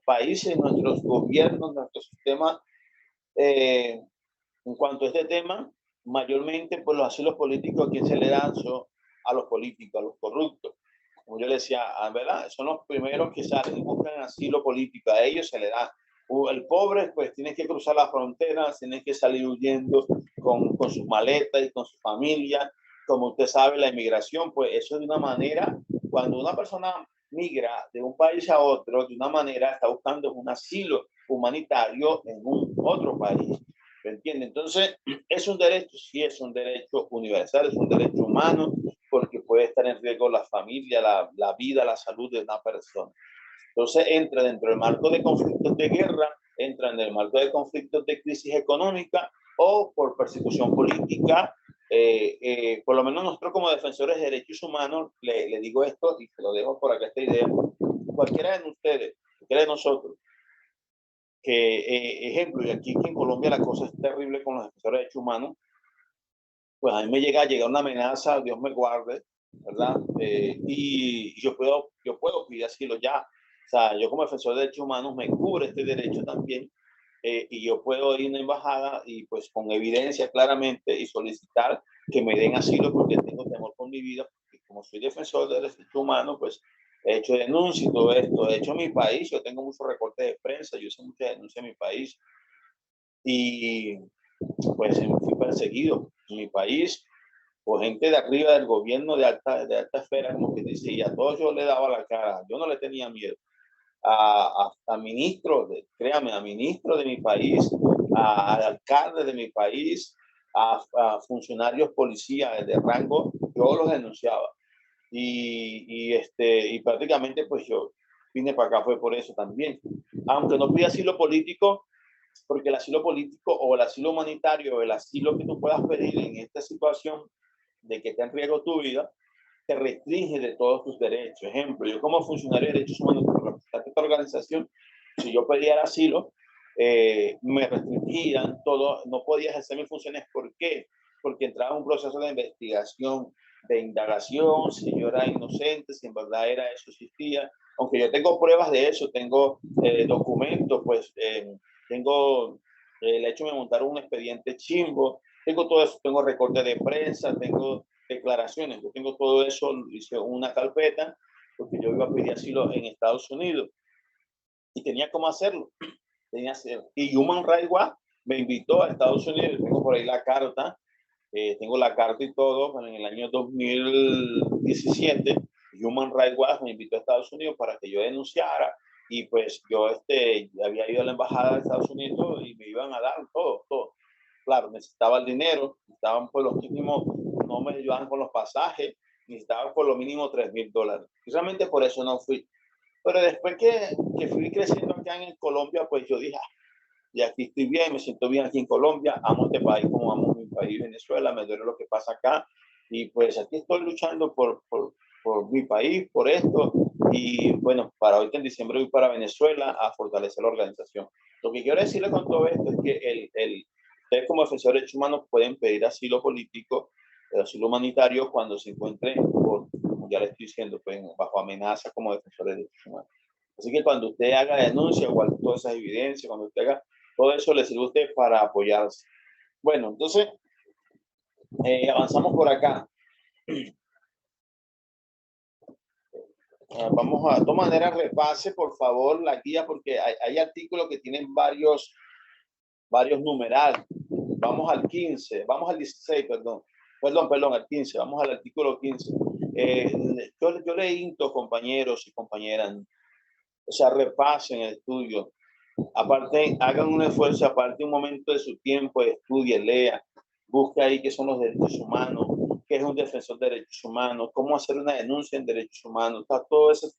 países, en nuestros gobiernos, en nuestro sistema. En cuanto a este tema, mayormente, pues los asilos políticos, ¿a quién se le dan? Son a los políticos, a los corruptos. Como yo le decía, ¿verdad? Son los primeros que salen y buscan asilo político, a ellos se le da. El pobre, pues, tiene que cruzar las fronteras, tiene que salir huyendo con sus maletas y con su familia. Como usted sabe, la inmigración, pues, eso de una manera, cuando una persona migra de un país a otro, de una manera, está buscando un asilo humanitario en un otro país. ¿Me entiende? Entonces, es un derecho, sí es un derecho universal, es un derecho humano, porque puede estar en riesgo la familia, la vida, la salud de una persona. Entonces entra dentro del marco de conflictos de guerra, entra en el marco de conflictos de crisis económica o por persecución política. Por lo menos nosotros como defensores de derechos humanos, le digo esto y se lo dejo por acá esta idea, cualquiera de ustedes, cualquiera de nosotros, que ejemplo, y aquí en Colombia la cosa es terrible con los defensores de derechos humanos, pues a mí me llega una amenaza, Dios me guarde, ¿verdad? Y yo puedo pedir asilo ya. O sea, yo como defensor de derechos humanos me cubre este derecho también, y yo puedo ir a una embajada y pues con evidencia claramente y solicitar que me den asilo porque tengo temor por mi vida, porque como soy defensor de derechos humanos, pues he hecho denuncias y todo esto. De hecho, en mi país, yo tengo muchos recortes de prensa, yo hice muchas denuncias en mi país y pues fui perseguido en mi país por gente de arriba del gobierno de alta esfera, como que dice, y a todos yo le daba la cara, yo no le tenía miedo. A ministros, créame, a ministros de mi país, a alcaldes de mi país, a funcionarios policías de rango, yo los denunciaba. Y prácticamente pues yo vine para acá fue por eso también. Aunque no pide asilo político, porque el asilo político o el asilo humanitario o el asilo que tú puedas pedir en esta situación de que está en riesgo tu vida, te restringe de todos tus derechos. Ejemplo, yo como funcionario de derechos humanos, como representante de esta organización, si yo pedía asilo, me restringían todo, no podía ejercer mis funciones. ¿Por qué? Porque entraba en un proceso de investigación, de indagación, si yo era inocente, si en verdad era eso, existía. Aunque yo tengo pruebas de eso, tengo documentos, pues tengo, el hecho de montar un expediente chimbo, tengo todo eso, tengo recortes de prensa, tengo declaraciones, yo tengo todo eso, hice una carpeta, porque yo iba a pedir asilo en Estados Unidos y tenía cómo hacerlo. Y Human Rights Watch me invitó a Estados Unidos, tengo por ahí la carta, tengo la carta y todo, en el año 2017, Human Rights Watch me invitó a Estados Unidos para que yo denunciara y pues yo había ido a la embajada de Estados Unidos y me iban a dar todo, todo. Claro, necesitaba el dinero, necesitaban por lo mínimo, no me ayudaban con los pasajes, necesitaba por lo mínimo $3,000. Y realmente por eso no fui. Pero después que fui creciendo acá en Colombia, pues yo dije, y aquí estoy bien, me siento bien aquí en Colombia, amo este país como amo mi país, Venezuela, me duele lo que pasa acá, y pues aquí estoy luchando por mi país, por esto, y bueno, para ahorita en diciembre voy para Venezuela a fortalecer la organización. Lo que quiero decirle con todo esto es que ustedes como defensores de derechos humanos pueden pedir asilo político, asilo humanitario cuando se encuentren, como ya les estoy diciendo, pues, bajo amenaza como defensores de derechos humanos. Así que cuando usted haga denuncia, igual todas esas evidencias, cuando usted haga todo eso le sirve a usted para apoyarse. Bueno, entonces avanzamos por acá. Vamos a, de todas maneras, repase por favor la guía porque hay artículos que tienen varios numerales. Vamos al 15, vamos al 16, perdón, al 15, vamos al artículo 15. Yo le insto, compañeros y compañeras, o sea, repasen el estudio. Aparte, hagan un esfuerzo, aparte un momento de su tiempo, estudie, lea, busque ahí qué son los derechos humanos, qué es un defensor de derechos humanos, cómo hacer una denuncia en derechos humanos, está todas esas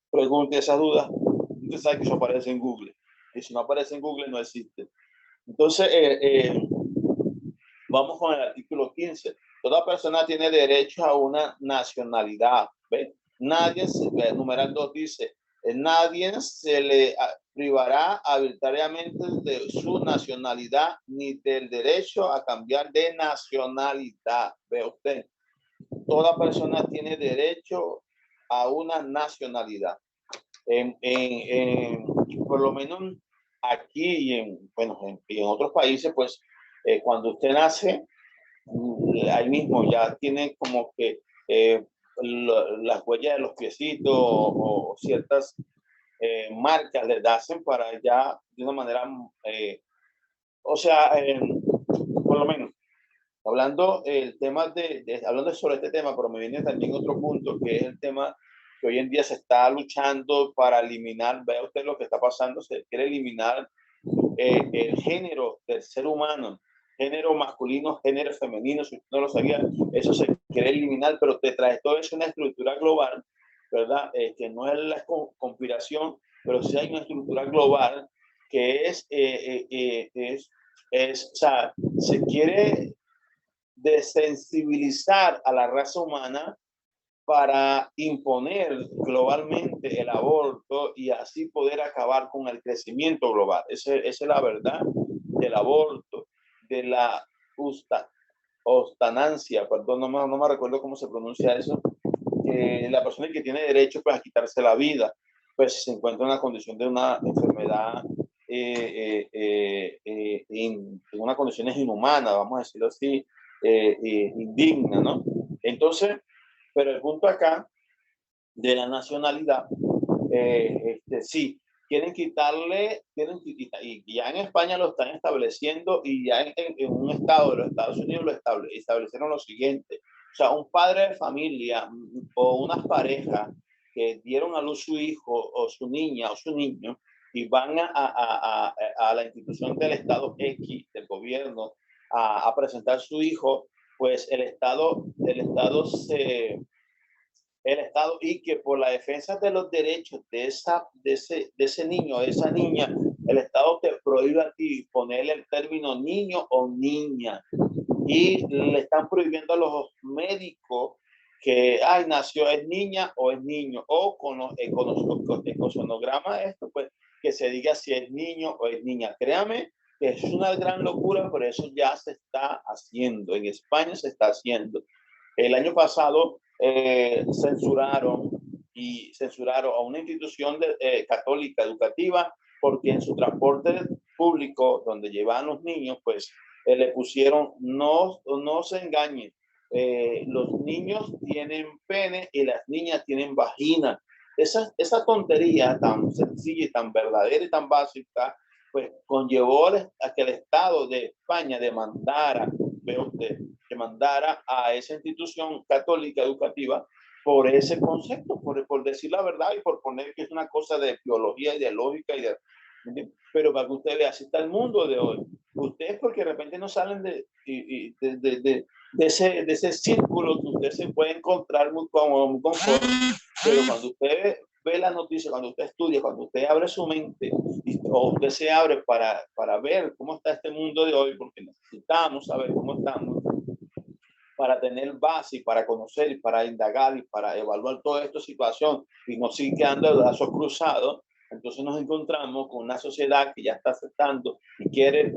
preguntas, esas dudas. Usted sabe que eso aparece en Google, y si no aparece en Google no existe. Entonces, vamos con el artículo 15. Toda persona tiene derecho a una nacionalidad. ¿Ve? Nadie, numeral 2 dice, nadie se le privará arbitrariamente de su nacionalidad ni del derecho a cambiar de nacionalidad. Ve usted, toda persona tiene derecho a una nacionalidad. Por lo menos aquí y bueno, en otros países, pues cuando usted nace, ahí mismo ya tiene como que las huellas de los piecitos o ciertas marcas le hacen para ya de una manera, o sea, por lo menos, hablando el tema hablando sobre este tema, pero me viene también otro punto que es el tema que hoy en día se está luchando para eliminar, vea usted lo que está pasando, se quiere eliminar el género del ser humano, género masculino, género femenino, si usted no lo sabía, eso se quiere eliminar, pero detrás de todo es una estructura global, ¿verdad? Que no es la conspiración, pero sí hay una estructura global que o sea, se quiere desensibilizar a la raza humana para imponer globalmente el aborto y así poder acabar con el crecimiento global. Esa es la verdad del aborto, de la ostanancia, perdón, no me recuerdo cómo se pronuncia eso, que la persona que tiene derecho pues, a quitarse la vida, pues si se encuentra en la condición de una enfermedad, en una condición inhumana, vamos a decirlo así, indigna, ¿no? Entonces, pero el punto acá de la nacionalidad, sí, quieren quitarle, y ya en España lo están estableciendo y ya en un estado de los Estados Unidos lo establecieron lo siguiente. O sea, un padre de familia o unas parejas que dieron a luz su hijo o su niña o su niño y van a la institución del Estado X, del gobierno, a presentar su hijo, pues el Estado y que por la defensa de los derechos de ese niño, de esa niña, el Estado te prohíbe a ti ponerle el término niño o niña y le están prohibiendo a los médicos que nació es niña o es niño o con los sonogramas esto pues que se diga si es niño o es niña. Créame que es una gran locura, pero eso ya se está haciendo. En España se está haciendo. El año pasado censuraron a una institución católica educativa porque en su transporte público donde llevaban los niños, pues le pusieron, no se engañen, los niños tienen pene y las niñas tienen vagina. Esa tontería tan sencilla y tan verdadera y tan básica, pues conllevó a que el Estado de España demandara a esa institución católica educativa por ese concepto, por decir la verdad y por poner que es una cosa de biología y de lógica pero para que usted vea, así está el mundo de hoy. Ustedes porque de repente no salen de ese círculo que usted se puede encontrar muy cómodo, muy conforme, pero cuando usted ve la noticia, cuando usted estudia, cuando usted abre su mente o usted se abre para ver cómo está este mundo de hoy, porque necesitamos saber cómo estamos, para tener base y para conocer y para indagar y para evaluar toda esta situación y no seguir quedando de brazos cruzados, entonces nos encontramos con una sociedad que ya está aceptando y quiere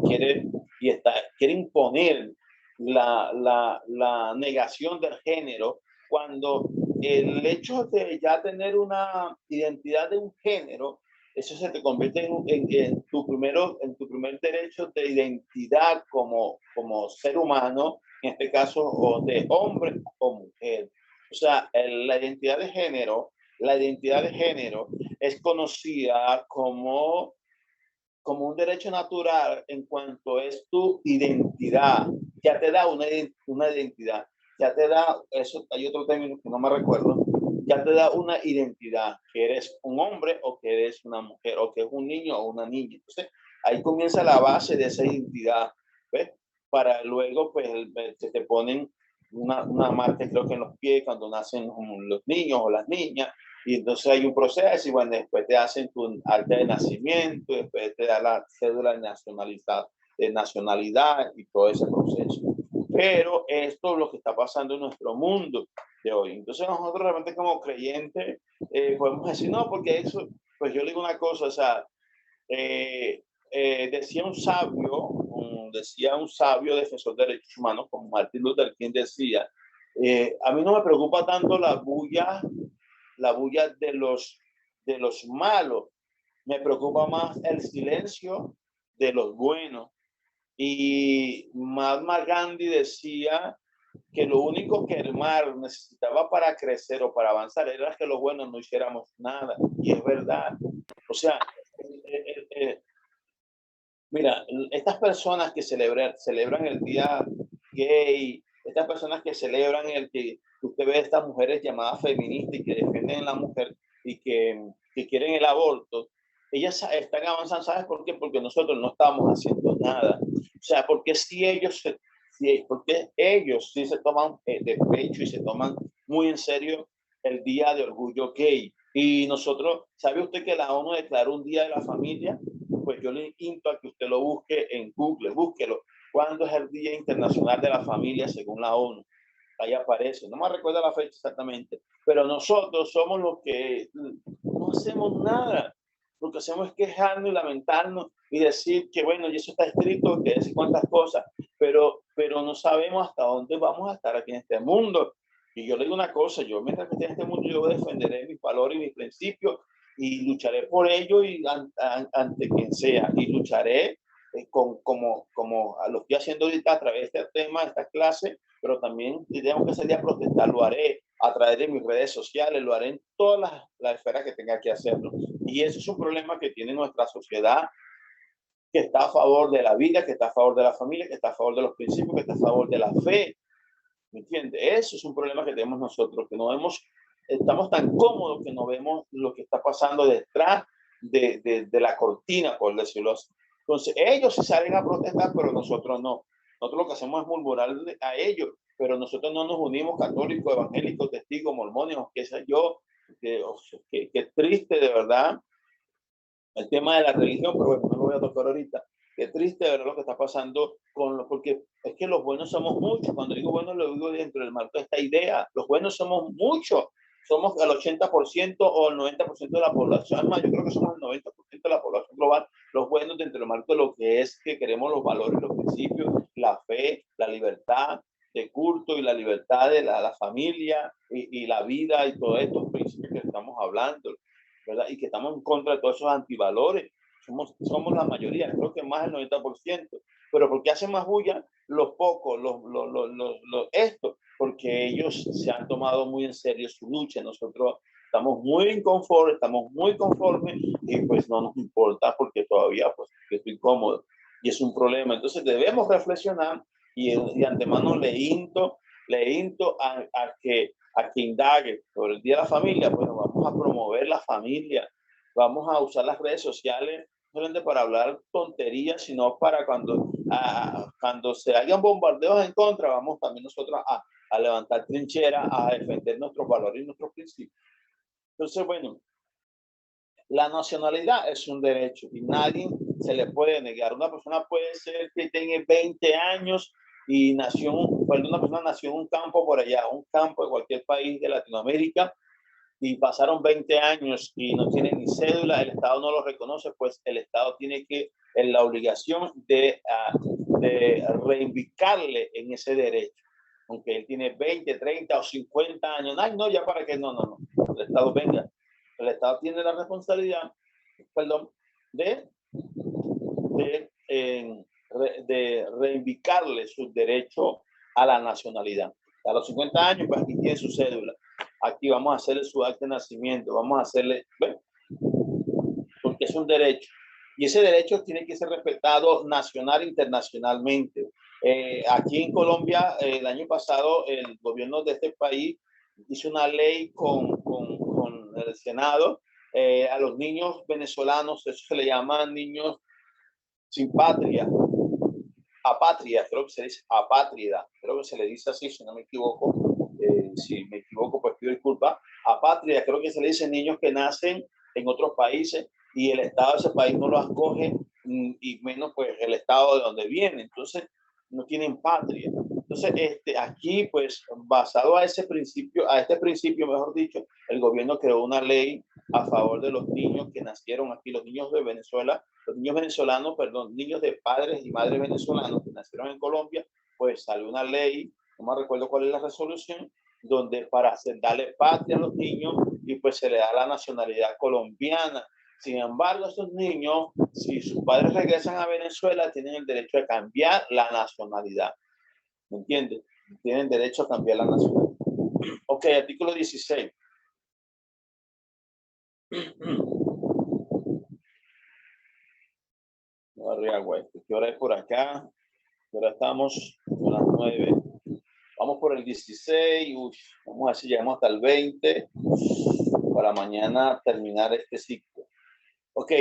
imponer la negación del género, cuando el hecho de ya tener una identidad de un género, eso se te convierte en tu primer derecho de identidad como ser humano, en este caso o de hombre o mujer. O sea, la identidad de género es conocida como un derecho natural en cuanto es tu identidad. Ya te da una identidad. Ya te da, eso hay otro término que no me recuerdo, ya te da una identidad, que eres un hombre o que eres una mujer, o que es un niño o una niña. Entonces, ahí comienza la base de esa identidad, ¿ves? Para luego, pues, se te ponen una marca, creo que en los pies, cuando nacen los niños o las niñas, y entonces hay un proceso y bueno, después te hacen tu acta de nacimiento, después te da la cédula de nacionalidad y todo ese proceso. Pero esto es lo que está pasando en nuestro mundo de hoy. Entonces nosotros realmente como creyentes podemos decir, no, porque eso, pues yo le digo una cosa, o sea, decía un sabio defensor de derechos humanos, como Martin Luther King decía, a mí no me preocupa tanto la bulla de los malos, me preocupa más el silencio de los buenos. Y Mahatma Gandhi decía que lo único que el mar necesitaba para crecer o para avanzar era que los buenos no hiciéramos nada. Y es verdad. O sea, mira, estas personas que celebran el día gay, estas personas que celebran el que usted ve a estas mujeres llamadas feministas y que defienden a la mujer y que quieren el aborto, ellas están avanzando, ¿sabes por qué? Porque nosotros no estamos haciendo nada. O sea, porque porque ellos sí se toman de pecho y se toman muy en serio el Día de Orgullo Gay. Y nosotros, ¿sabe usted que la ONU declaró un Día de la Familia? Pues yo le invito a que usted lo busque en Google, búsquelo. ¿Cuándo es el Día Internacional de la Familia según la ONU? Ahí aparece, no me recuerdo la fecha exactamente, pero nosotros somos los que no hacemos nada. Lo que hacemos es quejarnos y lamentarnos y decir que bueno, y eso está escrito, que decir cuántas cosas, pero no sabemos hasta dónde vamos a estar aquí en este mundo. Y yo le digo una cosa, yo mientras que esté en este mundo, yo defenderé mis valores y mis principios y lucharé por ello y ante quien sea, y lucharé como lo estoy haciendo ahorita a través de este tema, de esta clase, pero también si tengo que salir a protestar, lo haré a través de mis redes sociales, lo haré en todas las esferas que tenga que hacerlo. Y eso es un problema que tiene nuestra sociedad, que está a favor de la vida, que está a favor de la familia, que está a favor de los principios, que está a favor de la fe. ¿Me entiendes? Eso es un problema que tenemos nosotros, que no vemos, estamos tan cómodos que no vemos lo que está pasando detrás de la cortina, por decirlo así. Entonces, ellos se salen a protestar, pero nosotros no. Nosotros lo que hacemos es murmurar a ellos, pero nosotros no nos unimos católicos, evangélicos, testigos, mormones, qué sé yo. Qué triste, de verdad, el tema de la religión, pero bueno, no lo voy a tocar ahorita. Qué triste ver lo que está pasando porque es que los buenos somos muchos. Cuando digo buenos, lo digo dentro del marco de esta idea. Los buenos somos muchos. Somos el 80% o el 90% de la población. Más, yo creo que somos el 90% de la población global. Los buenos dentro del marco de lo que es que queremos los valores, los principios, la fe, la libertad de culto y la libertad de la familia y la vida y todos estos principios que estamos hablando, ¿verdad? Y que estamos en contra de todos esos antivalores. Somos la mayoría, creo que más del 90%. Pero ¿por qué hacen más bulla los pocos, estos? Porque ellos se han tomado muy en serio su lucha. Nosotros estamos muy inconformes, estamos muy conformes y pues no nos importa porque todavía pues estoy cómodo. Y es un problema. Entonces debemos reflexionar y de antemano le insto a que indague sobre el Día de la Familia. Bueno, vamos a promover la familia, vamos a usar las redes sociales no solamente para hablar tonterías, sino para cuando se hagan bombardeos en contra, vamos también nosotros a levantar trincheras, a defender nuestros valores y nuestros principios. Entonces, bueno, la nacionalidad es un derecho y nadie se le puede negar. Una persona puede ser que tenga 20 años y una persona nació en un campo por allá, un campo de cualquier país de Latinoamérica, y pasaron 20 años y no tiene ni cédula, el Estado no lo reconoce, pues el Estado tiene en la obligación de reivindicarle en ese derecho. Aunque él tiene 20, 30 o 50 años, ay, no, ya para que no. El Estado venga. El Estado tiene la responsabilidad, perdón, de reivindicarle su derecho a la nacionalidad. A los 50 años, pues aquí tiene su cédula. Aquí vamos a hacerle su acta de nacimiento, vamos a hacerle, ¿ven? Porque es un derecho. Y ese derecho tiene que ser respetado nacional e internacionalmente. Aquí en Colombia, el año pasado, el gobierno de este país hizo una ley con el Senado. A los niños venezolanos, eso se le llama niños sin patria, apátrida, creo que se dice apátrida, creo que se le dice así, si no me equivoco. Si me equivoco, pues pido disculpas. Apátrida, creo que se le dice niños que nacen en otros países y el Estado de ese país no los acoge, y menos pues el Estado de donde vienen. Entonces, no tienen patria. Entonces, aquí, pues, basado a este principio, mejor dicho, el gobierno creó una ley a favor de los niños que nacieron aquí, los niños de Venezuela, los niños venezolanos, perdón, niños de padres y madres venezolanos que nacieron en Colombia, pues salió una ley, no me recuerdo cuál es la resolución, donde para darle patria a los niños y pues se le da la nacionalidad colombiana. Sin embargo, estos niños, si sus padres regresan a Venezuela, tienen el derecho de cambiar la nacionalidad. ¿Me entiendes? Tienen derecho a cambiar la nacionalidad. Ok, artículo 16. ¿Qué hora es por acá? Ahora estamos a las 9. Vamos por el 16. Uf, vamos a ver si llegamos hasta el 20 para mañana terminar este ciclo. Ok,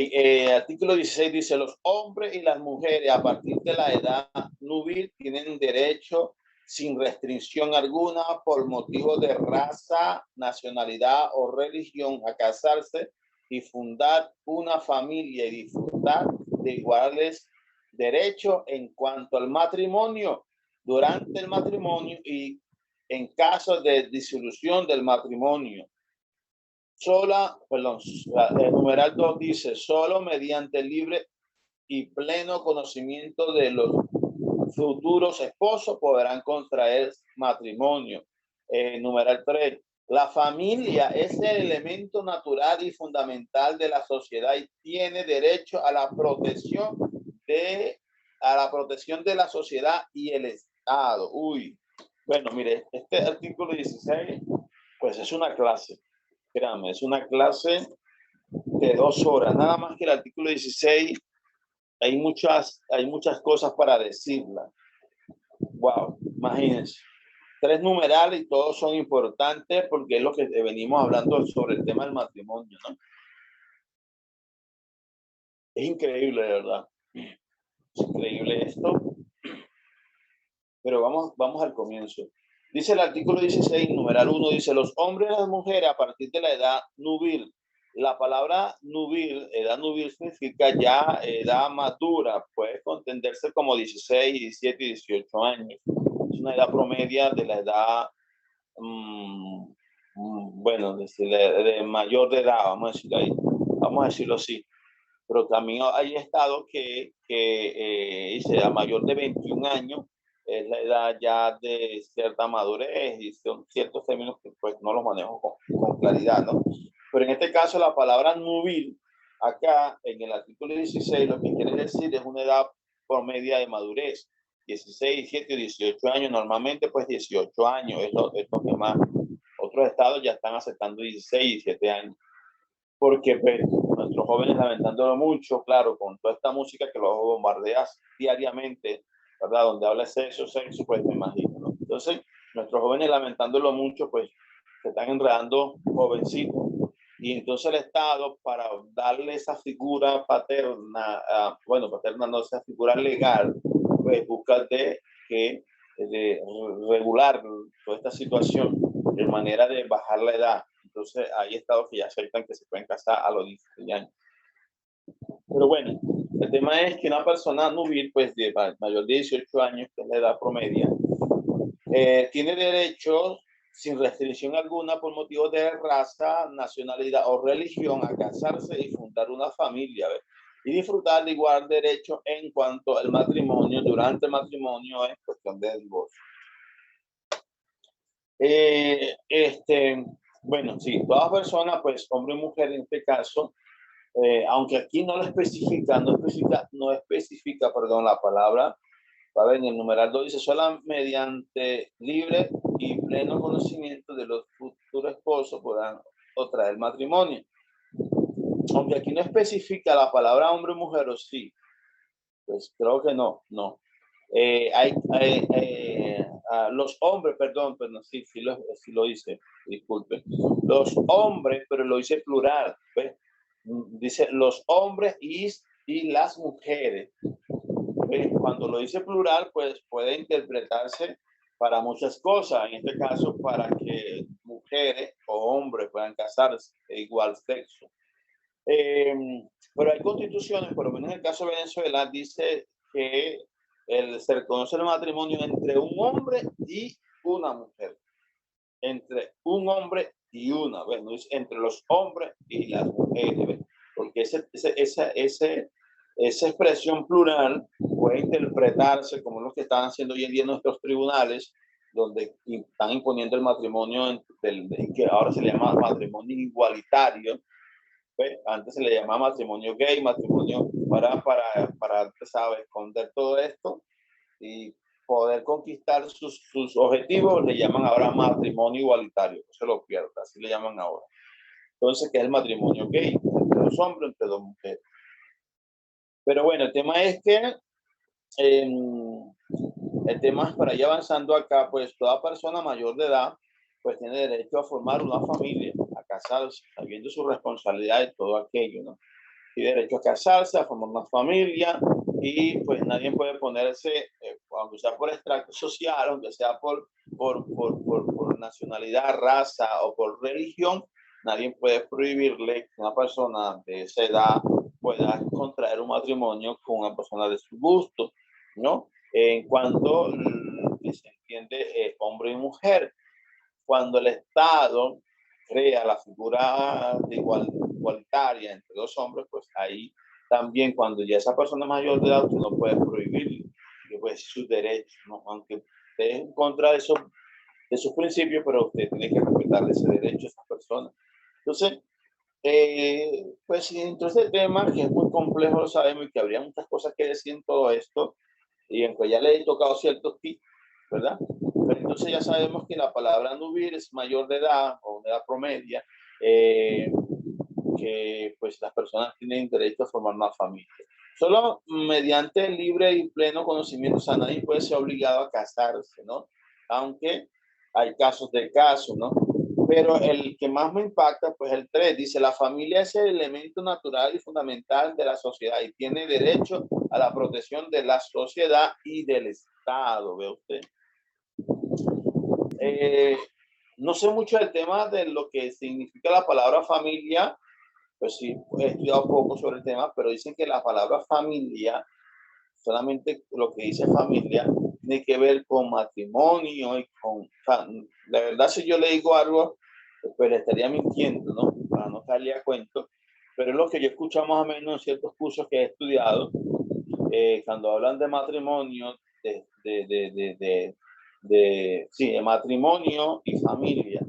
artículo 16 dice: los hombres y las mujeres a partir de la edad nubil tienen derecho sin restricción alguna por motivo de raza, nacionalidad o religión a casarse y fundar una familia y disfrutar de iguales derechos en cuanto al matrimonio, durante el matrimonio y en caso de disolución del matrimonio. El numeral 2 dice, solo mediante libre y pleno conocimiento de los futuros esposos podrán contraer matrimonio. Numeral 3. La familia es el elemento natural y fundamental de la sociedad y tiene derecho a la protección de la sociedad y el Estado. Bueno, mire, este artículo 16, pues es una clase, créanme, es una clase de 2 horas, nada más que el artículo 16. Hay muchas cosas para decirla. Wow, imagínense. 3 numerales y todos son importantes porque es lo que venimos hablando sobre el tema del matrimonio, ¿no? Es increíble, de verdad. Es increíble esto. Pero vamos al comienzo. Dice el artículo 16, numeral 1, dice, los hombres y las mujeres a partir de la edad nubil. La palabra nubil, edad nubil significa ya edad madura, puede entenderse como 16, 17 y 18 años. Es una edad promedia de la edad, bueno, de mayor de edad, vamos a decirlo así. Pero también hay estados que dice a mayor de 21 años, es la edad ya de cierta madurez y son ciertos términos que pues no los manejo con claridad, ¿no? Pero en este caso la palabra nubil, acá en el artículo 16, lo que quiere decir es una edad promedia de madurez. 16, 17, 18 años, normalmente pues 18 años es lo que más. Otros estados ya están aceptando 16, 17 años. Porque pues, nuestros jóvenes lamentándolo mucho, claro, con toda esta música que los bombardeas diariamente, ¿verdad? Donde habla sexo, pues me imagino, ¿no? Entonces, nuestros jóvenes lamentándolo mucho, pues se están enredando jovencitos. Y entonces el Estado, para darle esa figura paterna, paterna no, esa figura legal, pues busca de regular toda esta situación de manera de bajar la edad. Entonces hay estados que ya aceptan que se pueden casar a los 16 años. Pero bueno, el tema es que una persona nubil, pues de mayor de 18 años, que es la edad promedia, tiene derecho sin restricción alguna por motivos de raza, nacionalidad o religión a casarse y fundar una familia, ¿ves? Y disfrutar de igual derecho en cuanto al matrimonio. Durante el matrimonio es cuestión de divorcio. Bueno, sí, todas personas, pues hombre y mujer en este caso, aunque aquí no especifica la palabra, en el numeral 2 dice, solo mediante libre y pleno conocimiento de los futuros esposos podrán contraer el matrimonio. Aunque aquí no especifica la palabra hombre o mujer, o sí, pues creo que no. Los hombres, perdón, sí lo dice, disculpe. Los hombres, pero lo dice plural, ¿ves? Dice los hombres y las mujeres. ¿Ves? Cuando lo dice plural, pues puede interpretarse para muchas cosas. En este caso, para que mujeres o hombres puedan casarse de igual sexo. Pero hay constituciones, por lo menos en el caso de Venezuela, dice que se reconoce el matrimonio entre un hombre y una mujer. Entre un hombre y una, bueno, es entre los hombres y las mujeres, ¿ves? Porque esa expresión plural puede interpretarse como lo que están haciendo hoy en día nuestros tribunales, donde están imponiendo el matrimonio que ahora se le llama matrimonio igualitario. ¿Ves? Antes se le llamaba matrimonio gay, matrimonio para ¿sabes? Esconder todo esto y poder conquistar sus objetivos, le llaman ahora matrimonio igualitario, no se lo pierda, así le llaman ahora. Entonces, ¿qué es el matrimonio gay? Entre dos hombres, entre dos mujeres. Pero bueno, el tema es que, el tema es para ir avanzando acá, pues toda persona mayor de edad, pues tiene derecho a formar una familia, a casarse, sabiendo su responsabilidad de todo aquello, ¿no? Tiene derecho a casarse, a formar una familia, y pues nadie puede ponerse, aunque sea por extracto social, aunque sea por nacionalidad, raza o por religión, nadie puede prohibirle que una persona de esa edad pueda contraer un matrimonio con una persona de su gusto, ¿no? En cuanto se entiende hombre y mujer, cuando el Estado crea la figura de igualitaria entre dos hombres, pues ahí también cuando ya esa persona es mayor de edad, usted no puede prohibirle, que pues sus derechos, ¿no? Aunque esté en contra de sus principios, pero usted tiene que respetarle ese derecho a esa persona. Entonces, pues dentro de este tema, que es muy complejo, lo sabemos, y que habría muchas cosas que decir en todo esto, y aunque ya le he tocado ciertos tips, ¿verdad? Pero entonces ya sabemos que la palabra nubir es mayor de edad o de edad promedia, eh, que pues las personas tienen derecho a formar una familia. Solo mediante el libre y pleno conocimiento, o sea, nadie puede ser obligado a casarse, ¿no? Aunque hay casos de casos, ¿no? Pero el que más me impacta, pues el 3 dice, la familia es el elemento natural y fundamental de la sociedad y tiene derecho a la protección de la sociedad y del Estado, ¿ve usted? Eh, no sé mucho del tema de lo que significa la palabra familia, pues sí, he estudiado poco sobre el tema, pero dicen que la palabra familia, solamente lo que dice familia, tiene que ver con matrimonio y con, o sea, la verdad si yo le digo algo, pues le estaría mintiendo, ¿no? Para no darle a cuento, pero es lo que yo he escuchado más o menos en ciertos cursos que he estudiado, cuando hablan de matrimonio, sí, de matrimonio y familia,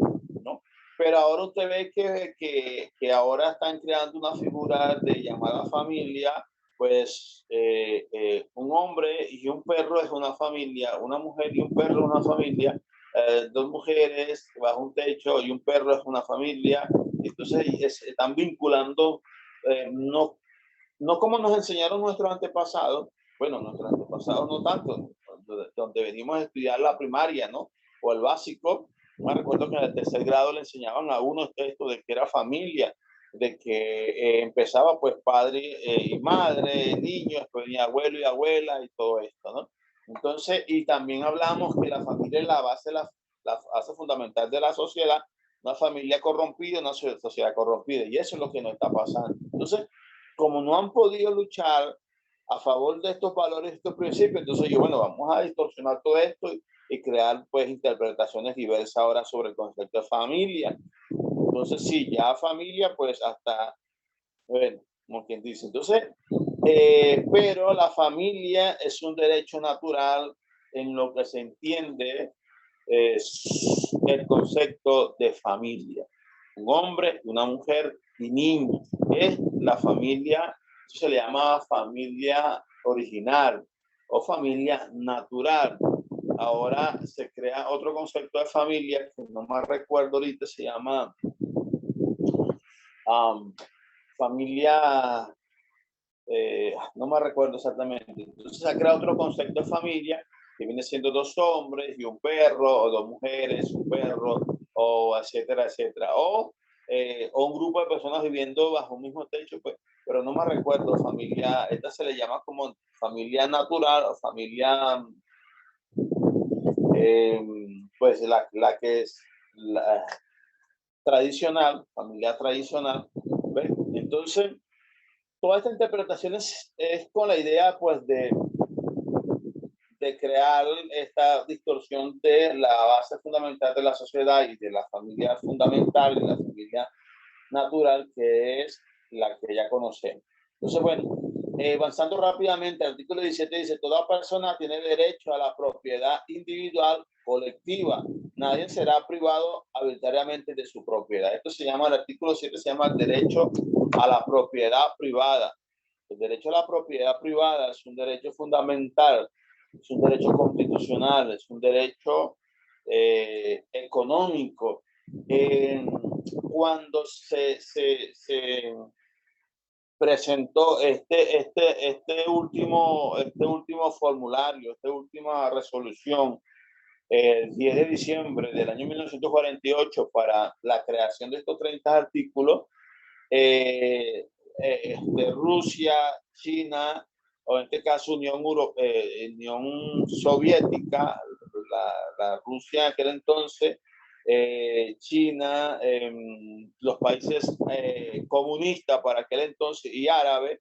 ¿no? Pero ahora usted ve que ahora están creando una figura de llamada familia, pues un hombre y un perro es una familia, una mujer y un perro es una familia, dos mujeres bajo un techo y un perro es una familia, entonces están vinculando, no como nos enseñaron nuestros antepasados, bueno, nuestros antepasados no tanto, donde venimos a estudiar la primaria, ¿no? O el básico. Me recuerdo que en el tercer grado le enseñaban a uno esto de que era familia, de que empezaba pues padre y madre, niños, después venía abuelo y abuela y todo esto, ¿no? Entonces, y también hablamos que la familia es la base fundamental de la sociedad, una familia corrompida, una sociedad corrompida, y eso es lo que nos está pasando. Entonces, como no han podido luchar a favor de estos valores, estos principios, entonces yo, bueno, vamos a distorsionar todo esto y crear pues interpretaciones diversas ahora sobre el concepto de familia. Entonces, sí, ya familia, pues hasta, bueno, como quien dice. Entonces, pero la familia es un derecho natural en lo que se entiende el concepto de familia. Un hombre, una mujer y niños. Es la familia, eso se le llama familia original o familia natural. Ahora se crea otro concepto de familia que no me recuerdo ahorita, se llama familia, no me recuerdo exactamente. Entonces se crea otro concepto de familia que viene siendo dos hombres y un perro, o dos mujeres, un perro, o etcétera, etcétera. O un grupo de personas viviendo bajo un mismo techo, pues, pero no me recuerdo, familia, esta se le llama como familia natural o familia, eh, pues la que es la tradicional, familia tradicional. ¿Ves? Entonces, toda esta interpretación es con la idea, pues, de crear esta distorsión de la base fundamental de la sociedad y de la familia fundamental y la familia natural, que es la que ya conocemos. Entonces, bueno, avanzando rápidamente, el artículo 17 dice, toda persona tiene derecho a la propiedad individual colectiva. Nadie será privado arbitrariamente de su propiedad. Esto se llama, el artículo 7 se llama el derecho a la propiedad privada. El derecho a la propiedad privada es un derecho fundamental, es un derecho constitucional, es un derecho económico. Cuando se presentó este último formulario, esta última resolución, el 10 de diciembre del año 1948 para la creación de estos 30 artículos, de Rusia, China, o en este caso Unión Soviética, la Rusia en aquel entonces, China, los países comunistas para aquel entonces y árabes,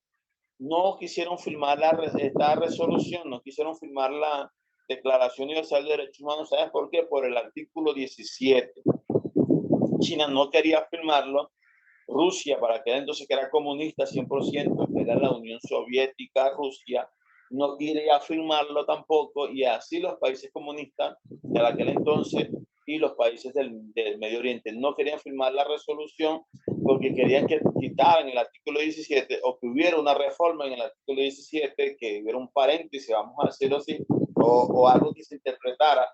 no quisieron firmar esta resolución, no quisieron firmar la Declaración Universal de Derechos Humanos. ¿Sabes por qué? Por el artículo 17. China no quería firmarlo. Rusia, para aquel entonces que era comunista 100%, que era la Unión Soviética, Rusia, no quería firmarlo tampoco, y así los países comunistas de aquel entonces y los países del Medio Oriente no querían firmar la resolución porque querían que quitaran el artículo 17 o que hubiera una reforma en el artículo 17, que hubiera un paréntesis, vamos a decirlo así, o algo que se interpretara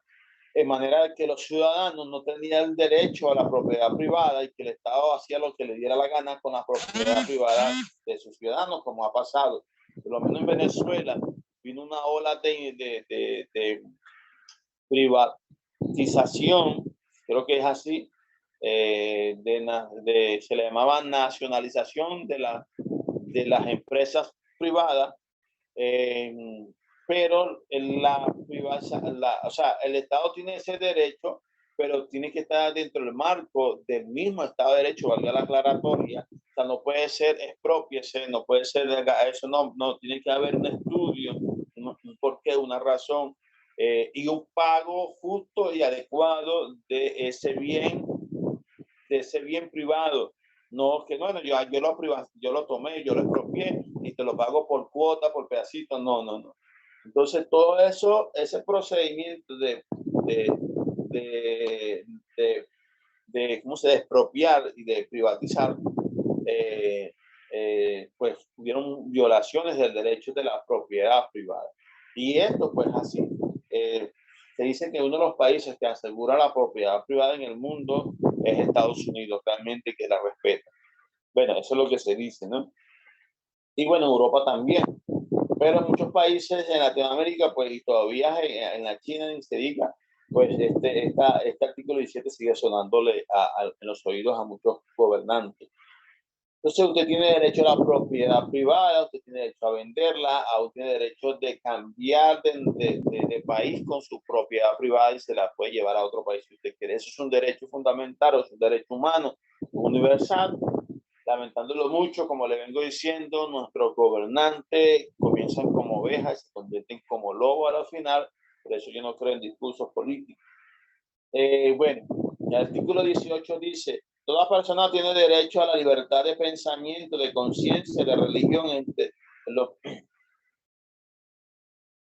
de manera que los ciudadanos no tenían el derecho a la propiedad privada y que el Estado hacía lo que le diera la gana con la propiedad privada de sus ciudadanos, como ha pasado. Por lo menos en Venezuela vino una ola de privatización, creo que es así, se le llamaba nacionalización de las empresas privadas. Pero o sea, el Estado tiene ese derecho, pero tiene que estar dentro del marco del mismo Estado de Derecho, valga la aclaratoria. O sea, no puede ser expropiese, no puede ser, eso no tiene que haber un estudio, un porqué, una razón, y un pago justo y adecuado de ese bien privado. No, que bueno, yo lo tomé, yo lo expropié y te lo pago por cuota, por pedacito. No. Entonces, todo eso, ese procedimiento ¿cómo se de expropiar y de privatizar, pues hubieron violaciones del derecho de la propiedad privada. Y esto, pues así, se dice que uno de los países que asegura la propiedad privada en el mundo es Estados Unidos, realmente, que la respeta. Bueno, eso es lo que se dice, ¿no? Y bueno, Europa también. Pero en muchos países en Latinoamérica, pues, y todavía en la China ni se diga, pues este artículo 17 sigue sonándole en los oídos a muchos gobernantes. Entonces usted tiene derecho a la propiedad privada, usted tiene derecho a venderla, usted tiene derecho de cambiar de país con su propiedad privada y se la puede llevar a otro país si usted quiere. Eso es un derecho fundamental, es un derecho humano, universal. Lamentándolo mucho, como le vengo diciendo, nuestros gobernantes comienzan como ovejas y se convierten como lobos a la final. Por eso yo no creo en discursos políticos. Bueno, el artículo 18 dice: toda persona tiene derecho a la libertad de pensamiento, de conciencia, de religión.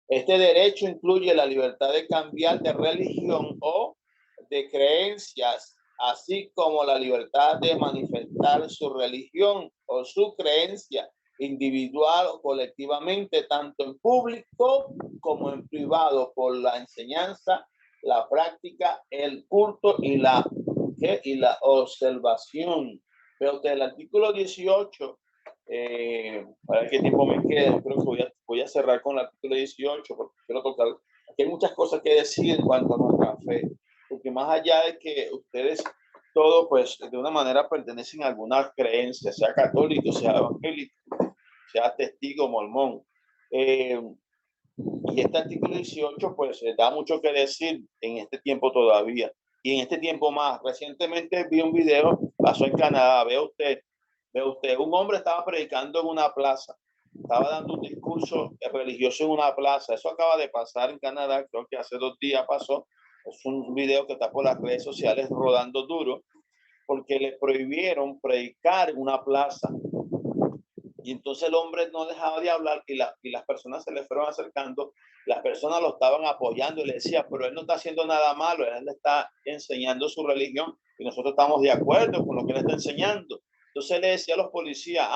Este derecho incluye la libertad de cambiar de religión o de creencias, así como la libertad de manifestar su religión o su creencia individual o colectivamente, tanto en público como en privado, por la enseñanza, la práctica, el culto y la observación. Pero el artículo 18, para qué tiempo me queda, creo que voy a cerrar con el artículo 18 porque quiero tocar. Aquí hay muchas cosas que decir en cuanto a nuestra fe, porque más allá de que ustedes todos, pues, de una manera pertenecen a alguna creencia, sea católico, sea evangélico, sea testigo, mormón. Y este artículo 18, pues, da mucho que decir en este tiempo todavía. Y en este tiempo más. Recientemente vi un video, pasó en Canadá, ve usted, un hombre estaba predicando en una plaza, estaba dando un discurso religioso en una plaza. Eso acaba de pasar en Canadá, creo que hace 2 días pasó. Es un video que está por las redes sociales rodando duro, porque le prohibieron predicar en una plaza. Y entonces el hombre no dejaba de hablar y las personas se le fueron acercando, las personas lo estaban apoyando y le decían, pero él no está haciendo nada malo, él está enseñando su religión y nosotros estamos de acuerdo con lo que él está enseñando. Entonces le decía a los policías,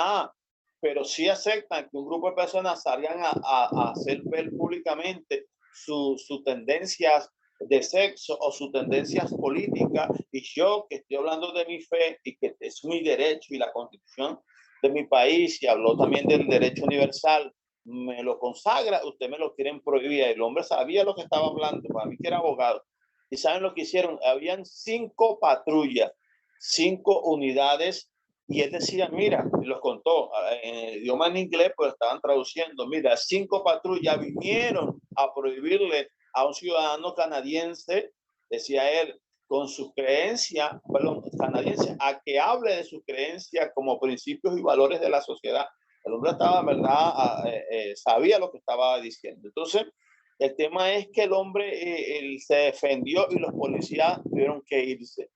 pero sí aceptan que un grupo de personas salgan a hacer ver públicamente sus tendencias de sexo o sus tendencias políticas, y yo, que estoy hablando de mi fe y que es mi derecho y la Constitución de mi país, y habló también del derecho universal, me lo consagra, usted me lo quieren prohibir. El hombre sabía lo que estaba hablando, para mí que era abogado. ¿Y saben lo que hicieron? Habían 5 patrullas, 5 unidades Y él decía, mira, y los contó en idioma en inglés, pues estaban traduciendo, mira, 5 patrullas vinieron a prohibirle a un ciudadano canadiense, decía él, con sus creencias, perdón, canadiense, a que hable de sus creencias como principios y valores de la sociedad. El hombre estaba, ¿verdad? Sabía lo que estaba diciendo. Entonces, el tema es que el hombre él se defendió y los policías tuvieron que irse.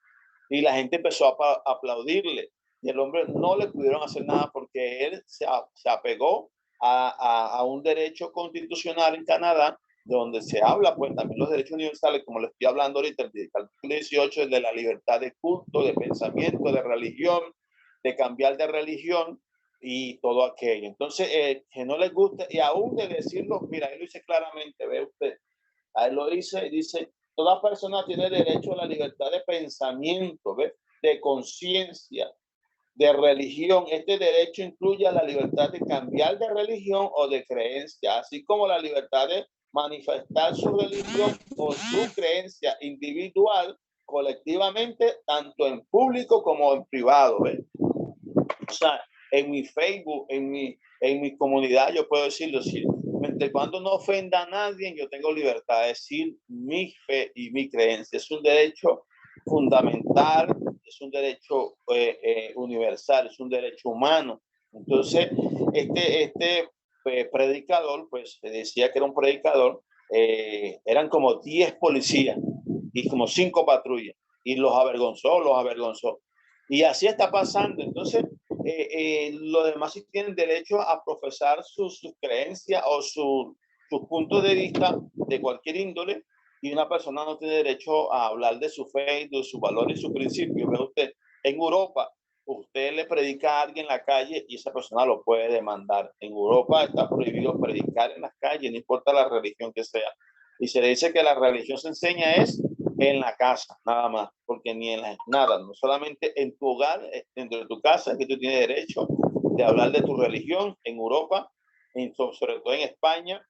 Y la gente empezó a aplaudirle. Y el hombre no le pudieron hacer nada porque él se apegó a un derecho constitucional en Canadá, donde se habla, pues también los derechos universales, como le estoy hablando ahorita, el artículo 18 es de la libertad de culto, de pensamiento, de religión, de cambiar de religión y todo aquello. Entonces, que no les guste, y aún de decirlo, mira, él lo dice claramente, ve usted, ahí lo dice, toda persona tiene derecho a la libertad de pensamiento, ¿ve? De conciencia, de religión. Este derecho incluye la libertad de cambiar de religión o de creencia, así como la libertad de manifestar su religión o su creencia individual, colectivamente, tanto en público como en privado. ¿Ve? O sea, en mi Facebook, en mi comunidad, yo puedo decirlo, si, mientras cuando no ofenda a nadie, yo tengo libertad de decir mi fe y mi creencia. Es un derecho fundamental, es un derecho universal, es un derecho humano. Entonces, predicador, pues decía que era un predicador, eran como 10 policías y como 5 patrullas, y los avergonzó, los avergonzó. Y así está pasando. Entonces, los demás sí tienen derecho a profesar sus creencias o sus puntos de vista de cualquier índole, y una persona no tiene derecho a hablar de su fe, de sus valores y sus principios. Ve usted, en Europa, usted le predica a alguien en la calle y esa persona lo puede demandar. En Europa está prohibido predicar en las calles, no importa la religión que sea. Y se le dice que la religión se enseña es en la casa, nada más, porque ni en nada, no solamente en tu hogar, dentro de tu casa, que tú tienes derecho de hablar de tu religión. En Europa, sobre todo en España,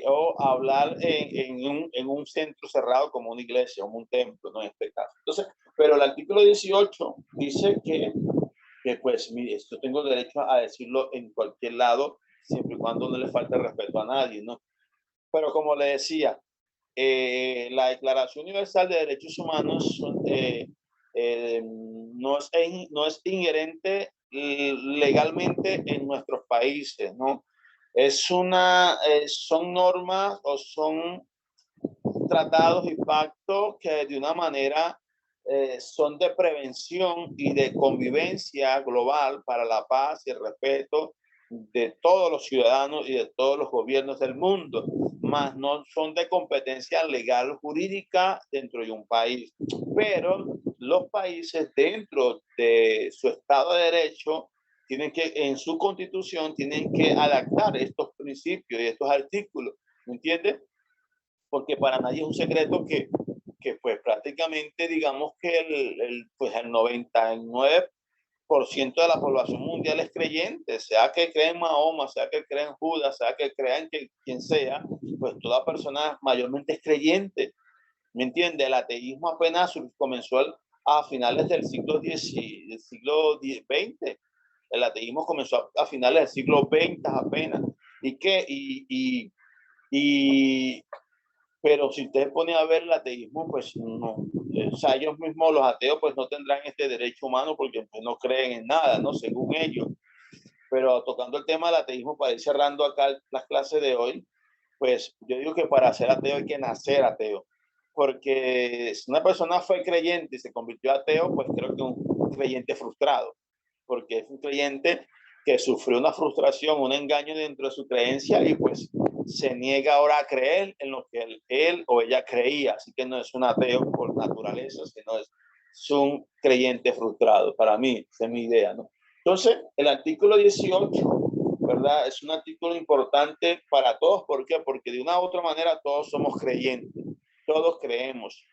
o hablar en un centro cerrado como una iglesia o un templo, ¿no? En este caso. Entonces, pero el artículo 18 dice que pues, mire, yo tengo derecho a decirlo en cualquier lado, siempre y cuando no le falte respeto a nadie, ¿no? Pero como le decía, la Declaración Universal de Derechos Humanos no es inherente legalmente en nuestros países, ¿no? Son normas o son tratados y pactos que de una manera son de prevención y de convivencia global para la paz y el respeto de todos los ciudadanos y de todos los gobiernos del mundo, más no son de competencia legal jurídica dentro de un país. Pero los países dentro de su Estado de Derecho tienen que, en su constitución, tienen que adaptar estos principios y estos artículos, ¿me entiendes? Porque para nadie es un secreto que pues prácticamente digamos que pues el 99% de la población mundial es creyente, sea que cree en Mahoma, sea que cree en Judas, sea que crea en quien sea, pues toda persona mayormente es creyente, ¿me entiende? El ateísmo apenas comenzó a finales del siglo XX, el ateísmo comenzó a finales del siglo XX apenas, y que, y pero si ustedes ponen a ver el ateísmo, pues no, o sea, ellos mismos, los ateos, pues no tendrán este derecho humano porque pues, no creen en nada, ¿no? Según ellos. Pero tocando el tema del ateísmo, para ir cerrando acá las clases de hoy, pues yo digo que para ser ateo hay que nacer ateo. Porque si una persona fue creyente y se convirtió ateo, pues creo que un creyente frustrado. Porque es un creyente que sufrió una frustración, un engaño dentro de su creencia y pues se niega ahora a creer en lo que él o ella creía. Así que no es un ateo por naturaleza, sino es un creyente frustrado. Para mí, esa es mi idea, ¿no? Entonces, el artículo 18, ¿verdad? Es un artículo importante para todos. ¿Por qué? Porque de una u otra manera todos somos creyentes, todos creemos.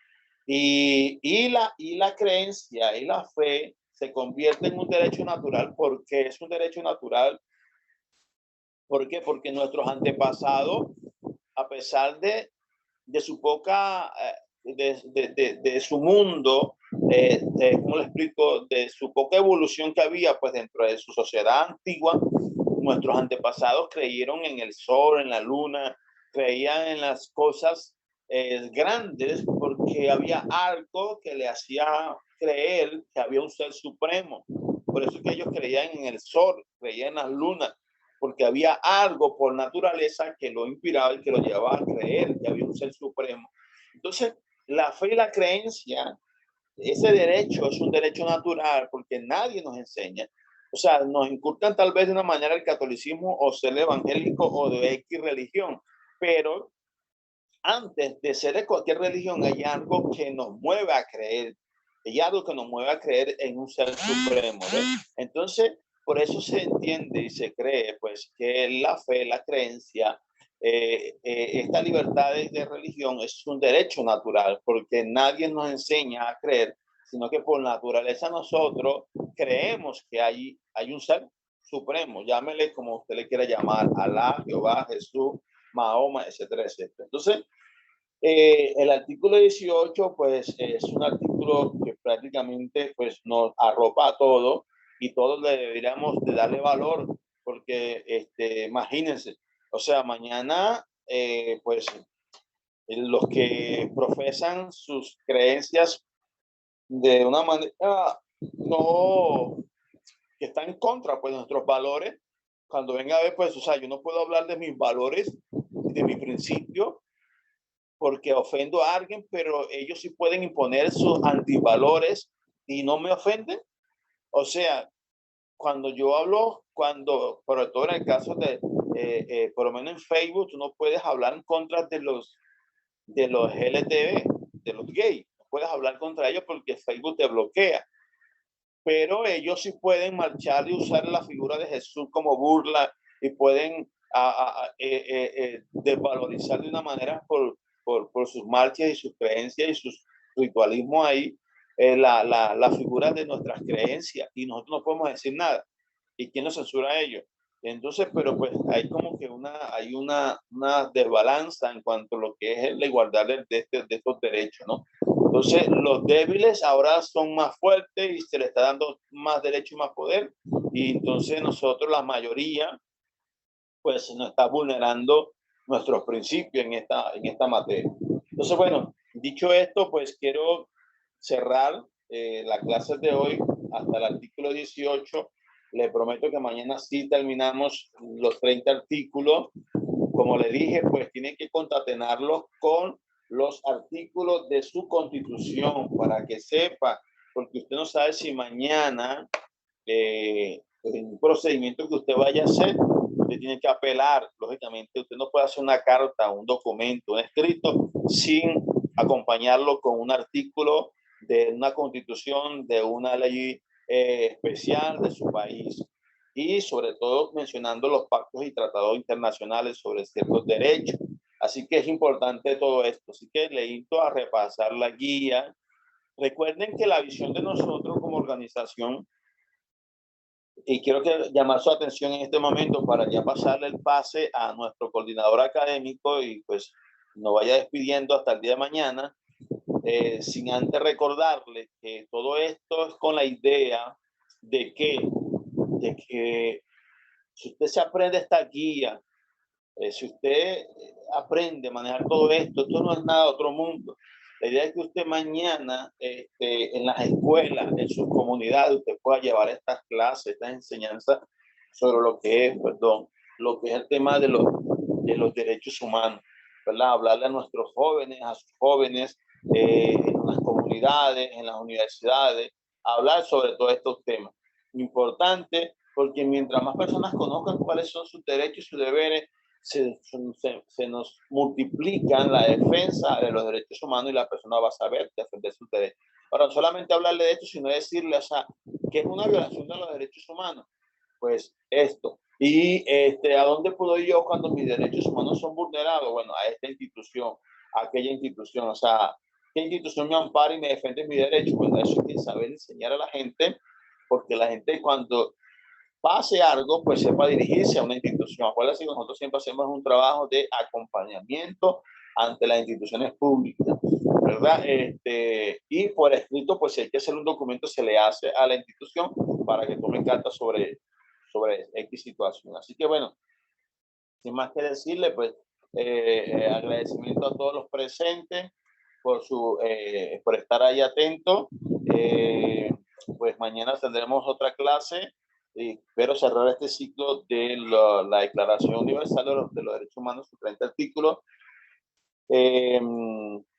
Y la creencia y la fe se convierte en un derecho natural. Porque es un derecho natural. ¿Por qué? Porque nuestros antepasados, a pesar de su poca de su mundo, ¿cómo le explico? De su poca evolución que había pues dentro de su sociedad antigua. Nuestros antepasados creyeron en el sol, en la luna, creían en las cosas grandes porque había algo que le hacía creer que había un ser supremo. Por eso es que ellos creían en el sol, creían en las lunas, porque había algo por naturaleza que lo inspiraba y que lo llevaba a creer que había un ser supremo. Entonces, la fe y la creencia, ese derecho es un derecho natural porque nadie nos enseña. O sea, nos inculcan tal vez de una manera el catolicismo o ser evangélico o de X religión, pero antes de ser de cualquier religión hay algo que nos mueve a creer, hay algo que nos mueve a creer en un ser supremo, ¿ves? Entonces, por eso se entiende y se cree, pues, que la fe, la creencia, esta libertad de religión es un derecho natural, porque nadie nos enseña a creer, sino que por naturaleza nosotros creemos que hay un ser supremo, llámele como usted le quiera llamar, Alá, Jehová, Jesús, Mahoma, etcétera, etcétera. Entonces, el artículo 18, pues, es un artículo que prácticamente, pues, nos arropa a todo y todos le deberíamos de darle valor, porque, imagínense, o sea, mañana, pues, los que profesan sus creencias de una manera no, que está en contra, pues, de nuestros valores, cuando venga a ver, pues, o sea, yo no puedo hablar de mis valores, de mi principio, porque ofendo a alguien, pero ellos sí pueden imponer sus antivalores y no me ofenden. O sea, cuando yo hablo, sobre todo en el caso por lo menos en Facebook, tú no puedes hablar en contra de los LTV, de los gays. No puedes hablar contra ellos porque Facebook te bloquea. Pero ellos sí pueden marchar y usar la figura de Jesús como burla y pueden desvalorizar de una manera por sus marchas y sus creencias y sus ritualismos ahí, la figura de nuestras creencias y nosotros no podemos decir nada. ¿Y quién nos censura a ellos? Entonces, pero pues hay como que hay una desbalanza en cuanto a lo que es la igualdad de estos derechos, ¿no? Entonces, los débiles ahora son más fuertes y se les está dando más derecho y más poder. Y entonces nosotros, la mayoría, pues nos está vulnerando nuestros principios en esta materia. Entonces, bueno, dicho esto, pues quiero cerrar la clase de hoy hasta el artículo 18. Le prometo que mañana sí terminamos los 30 artículos. Como le dije, pues tienen que concatenarlos con los artículos de su constitución para que sepa, porque usted no sabe si mañana en un procedimiento que usted vaya a hacer, usted tiene que apelar, lógicamente, usted no puede hacer una carta, un documento, un escrito sin acompañarlo con un artículo de una constitución, de una ley especial de su país y sobre todo mencionando los pactos y tratados internacionales sobre ciertos derechos. Así que es importante todo esto. Así que le invito a repasar la guía. Recuerden que la visión de nosotros como organización, y quiero llamar su atención en este momento para ya pasarle el pase a nuestro coordinador académico y pues nos vaya despidiendo hasta el día de mañana, sin antes recordarle que todo esto es con la idea de que si usted se aprende esta guía, si usted aprende a manejar todo esto, esto no es nada de otro mundo. La idea es que usted mañana en las escuelas, en sus comunidades, usted pueda llevar estas clases, estas enseñanzas sobre lo que es, perdón, lo que es el tema de los derechos humanos, ¿verdad? Hablarle a nuestros jóvenes, a sus jóvenes, en las comunidades, en las universidades, hablar sobre todos estos temas. Importante, porque mientras más personas conozcan cuáles son sus derechos y sus deberes, se nos multiplican la defensa de los derechos humanos y la persona va a saber defender sus derechos. Ahora, no solamente hablarle de esto, sino decirle, o sea, que es una violación de los derechos humanos. Pues esto. ¿Y a dónde puedo ir yo cuando mis derechos humanos son vulnerados? Bueno, a esta institución, a aquella institución, o sea, ¿qué institución me ampara y me defiende mis derechos? Bueno, eso hay que saber enseñar a la gente, porque la gente cuando pase algo, pues sepa dirigirse a una institución. Acuérdense que nosotros siempre hacemos un trabajo de acompañamiento ante las instituciones públicas. ¿verdad? Y por escrito, pues si hay que hacer un documento, se le hace a la institución para que tome carta sobre X situación. Así que bueno, sin más que decirle, pues agradecimiento a todos los presentes por estar ahí atentos. Pues mañana tendremos otra clase, pero cerrar este ciclo de la Declaración Universal de los Derechos Humanos, su 30 artículos.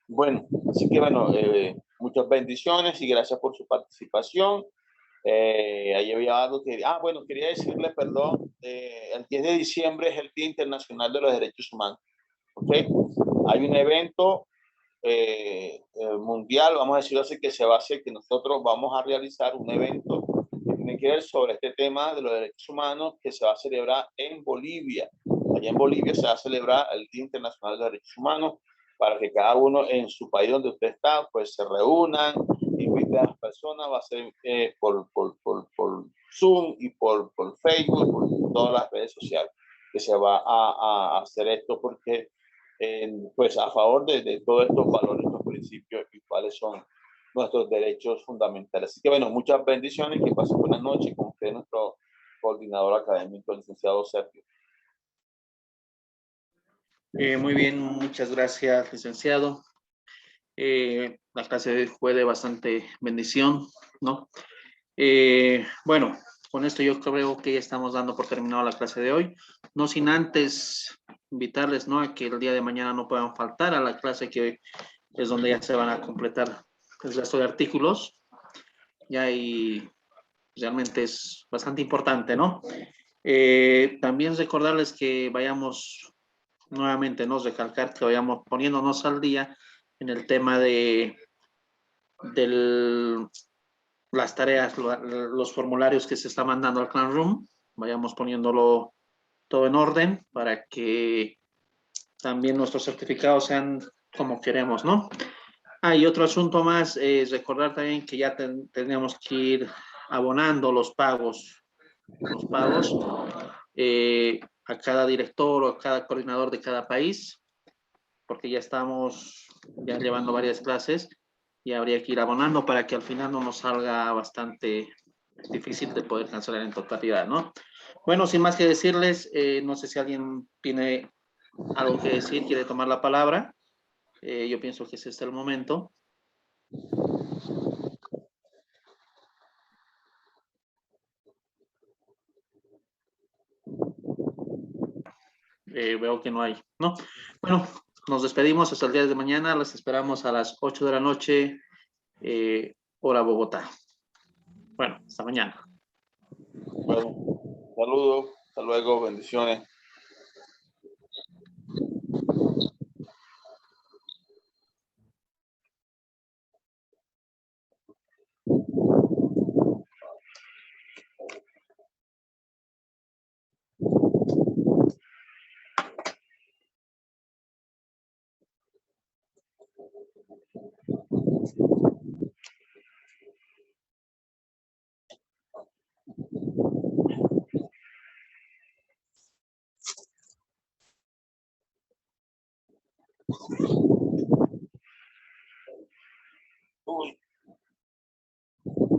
Bueno, así que bueno, muchas bendiciones y gracias por su participación. Ahí había algo que, bueno, quería decirle, perdón, el 10 de diciembre es el Día Internacional de los Derechos Humanos, ¿ok? Hay un evento mundial, vamos a decirlo así, que se va a hacer, que nosotros vamos a realizar un evento que tiene que ver sobre este tema de los derechos humanos que se va a celebrar en Bolivia. Allá en Bolivia se va a celebrar el Día Internacional de los Derechos Humanos para que cada uno en su país donde usted está, pues se reúnan, invite a las personas, va a ser por Zoom y por Facebook, por todas las redes sociales que se va a hacer esto porque pues a favor de todos estos valores, estos principios y cuáles son nuestros derechos fundamentales. Así que bueno, muchas bendiciones, que pasen buenas noches con usted, nuestro coordinador académico, el licenciado Sergio. Muy bien, muchas gracias, licenciado. La clase fue de bastante bendición, ¿no? Bueno, con esto yo creo que ya estamos dando por terminado la clase de hoy. No sin antes invitarles, ¿no?, a que el día de mañana no puedan faltar a la clase que hoy es donde ya se van a completar el resto de artículos. Ya y realmente es bastante importante, ¿no? También recordarles que vayamos nuevamente, ¿no?, recalcar que vayamos poniéndonos al día en el tema de las tareas, los formularios que se está mandando al Classroom, vayamos poniéndolo todo en orden para que también nuestros certificados sean como queremos, ¿no? Y otro asunto más, recordar también que ya tenemos que ir abonando los pagos a cada director o a cada coordinador de cada país, porque ya estamos ya llevando varias clases y habría que ir abonando para que al final no nos salga bastante difícil de poder cancelar en totalidad, ¿no? Bueno, sin más que decirles, no sé si alguien tiene algo que decir, quiere tomar la palabra. Yo pienso que ese es el momento. Veo que no hay, ¿no? Bueno, nos despedimos hasta el día de mañana. Las esperamos a las 8 de la noche, hora Bogotá. Bueno, hasta mañana. Bueno, saludos, hasta luego, bendiciones. Uy.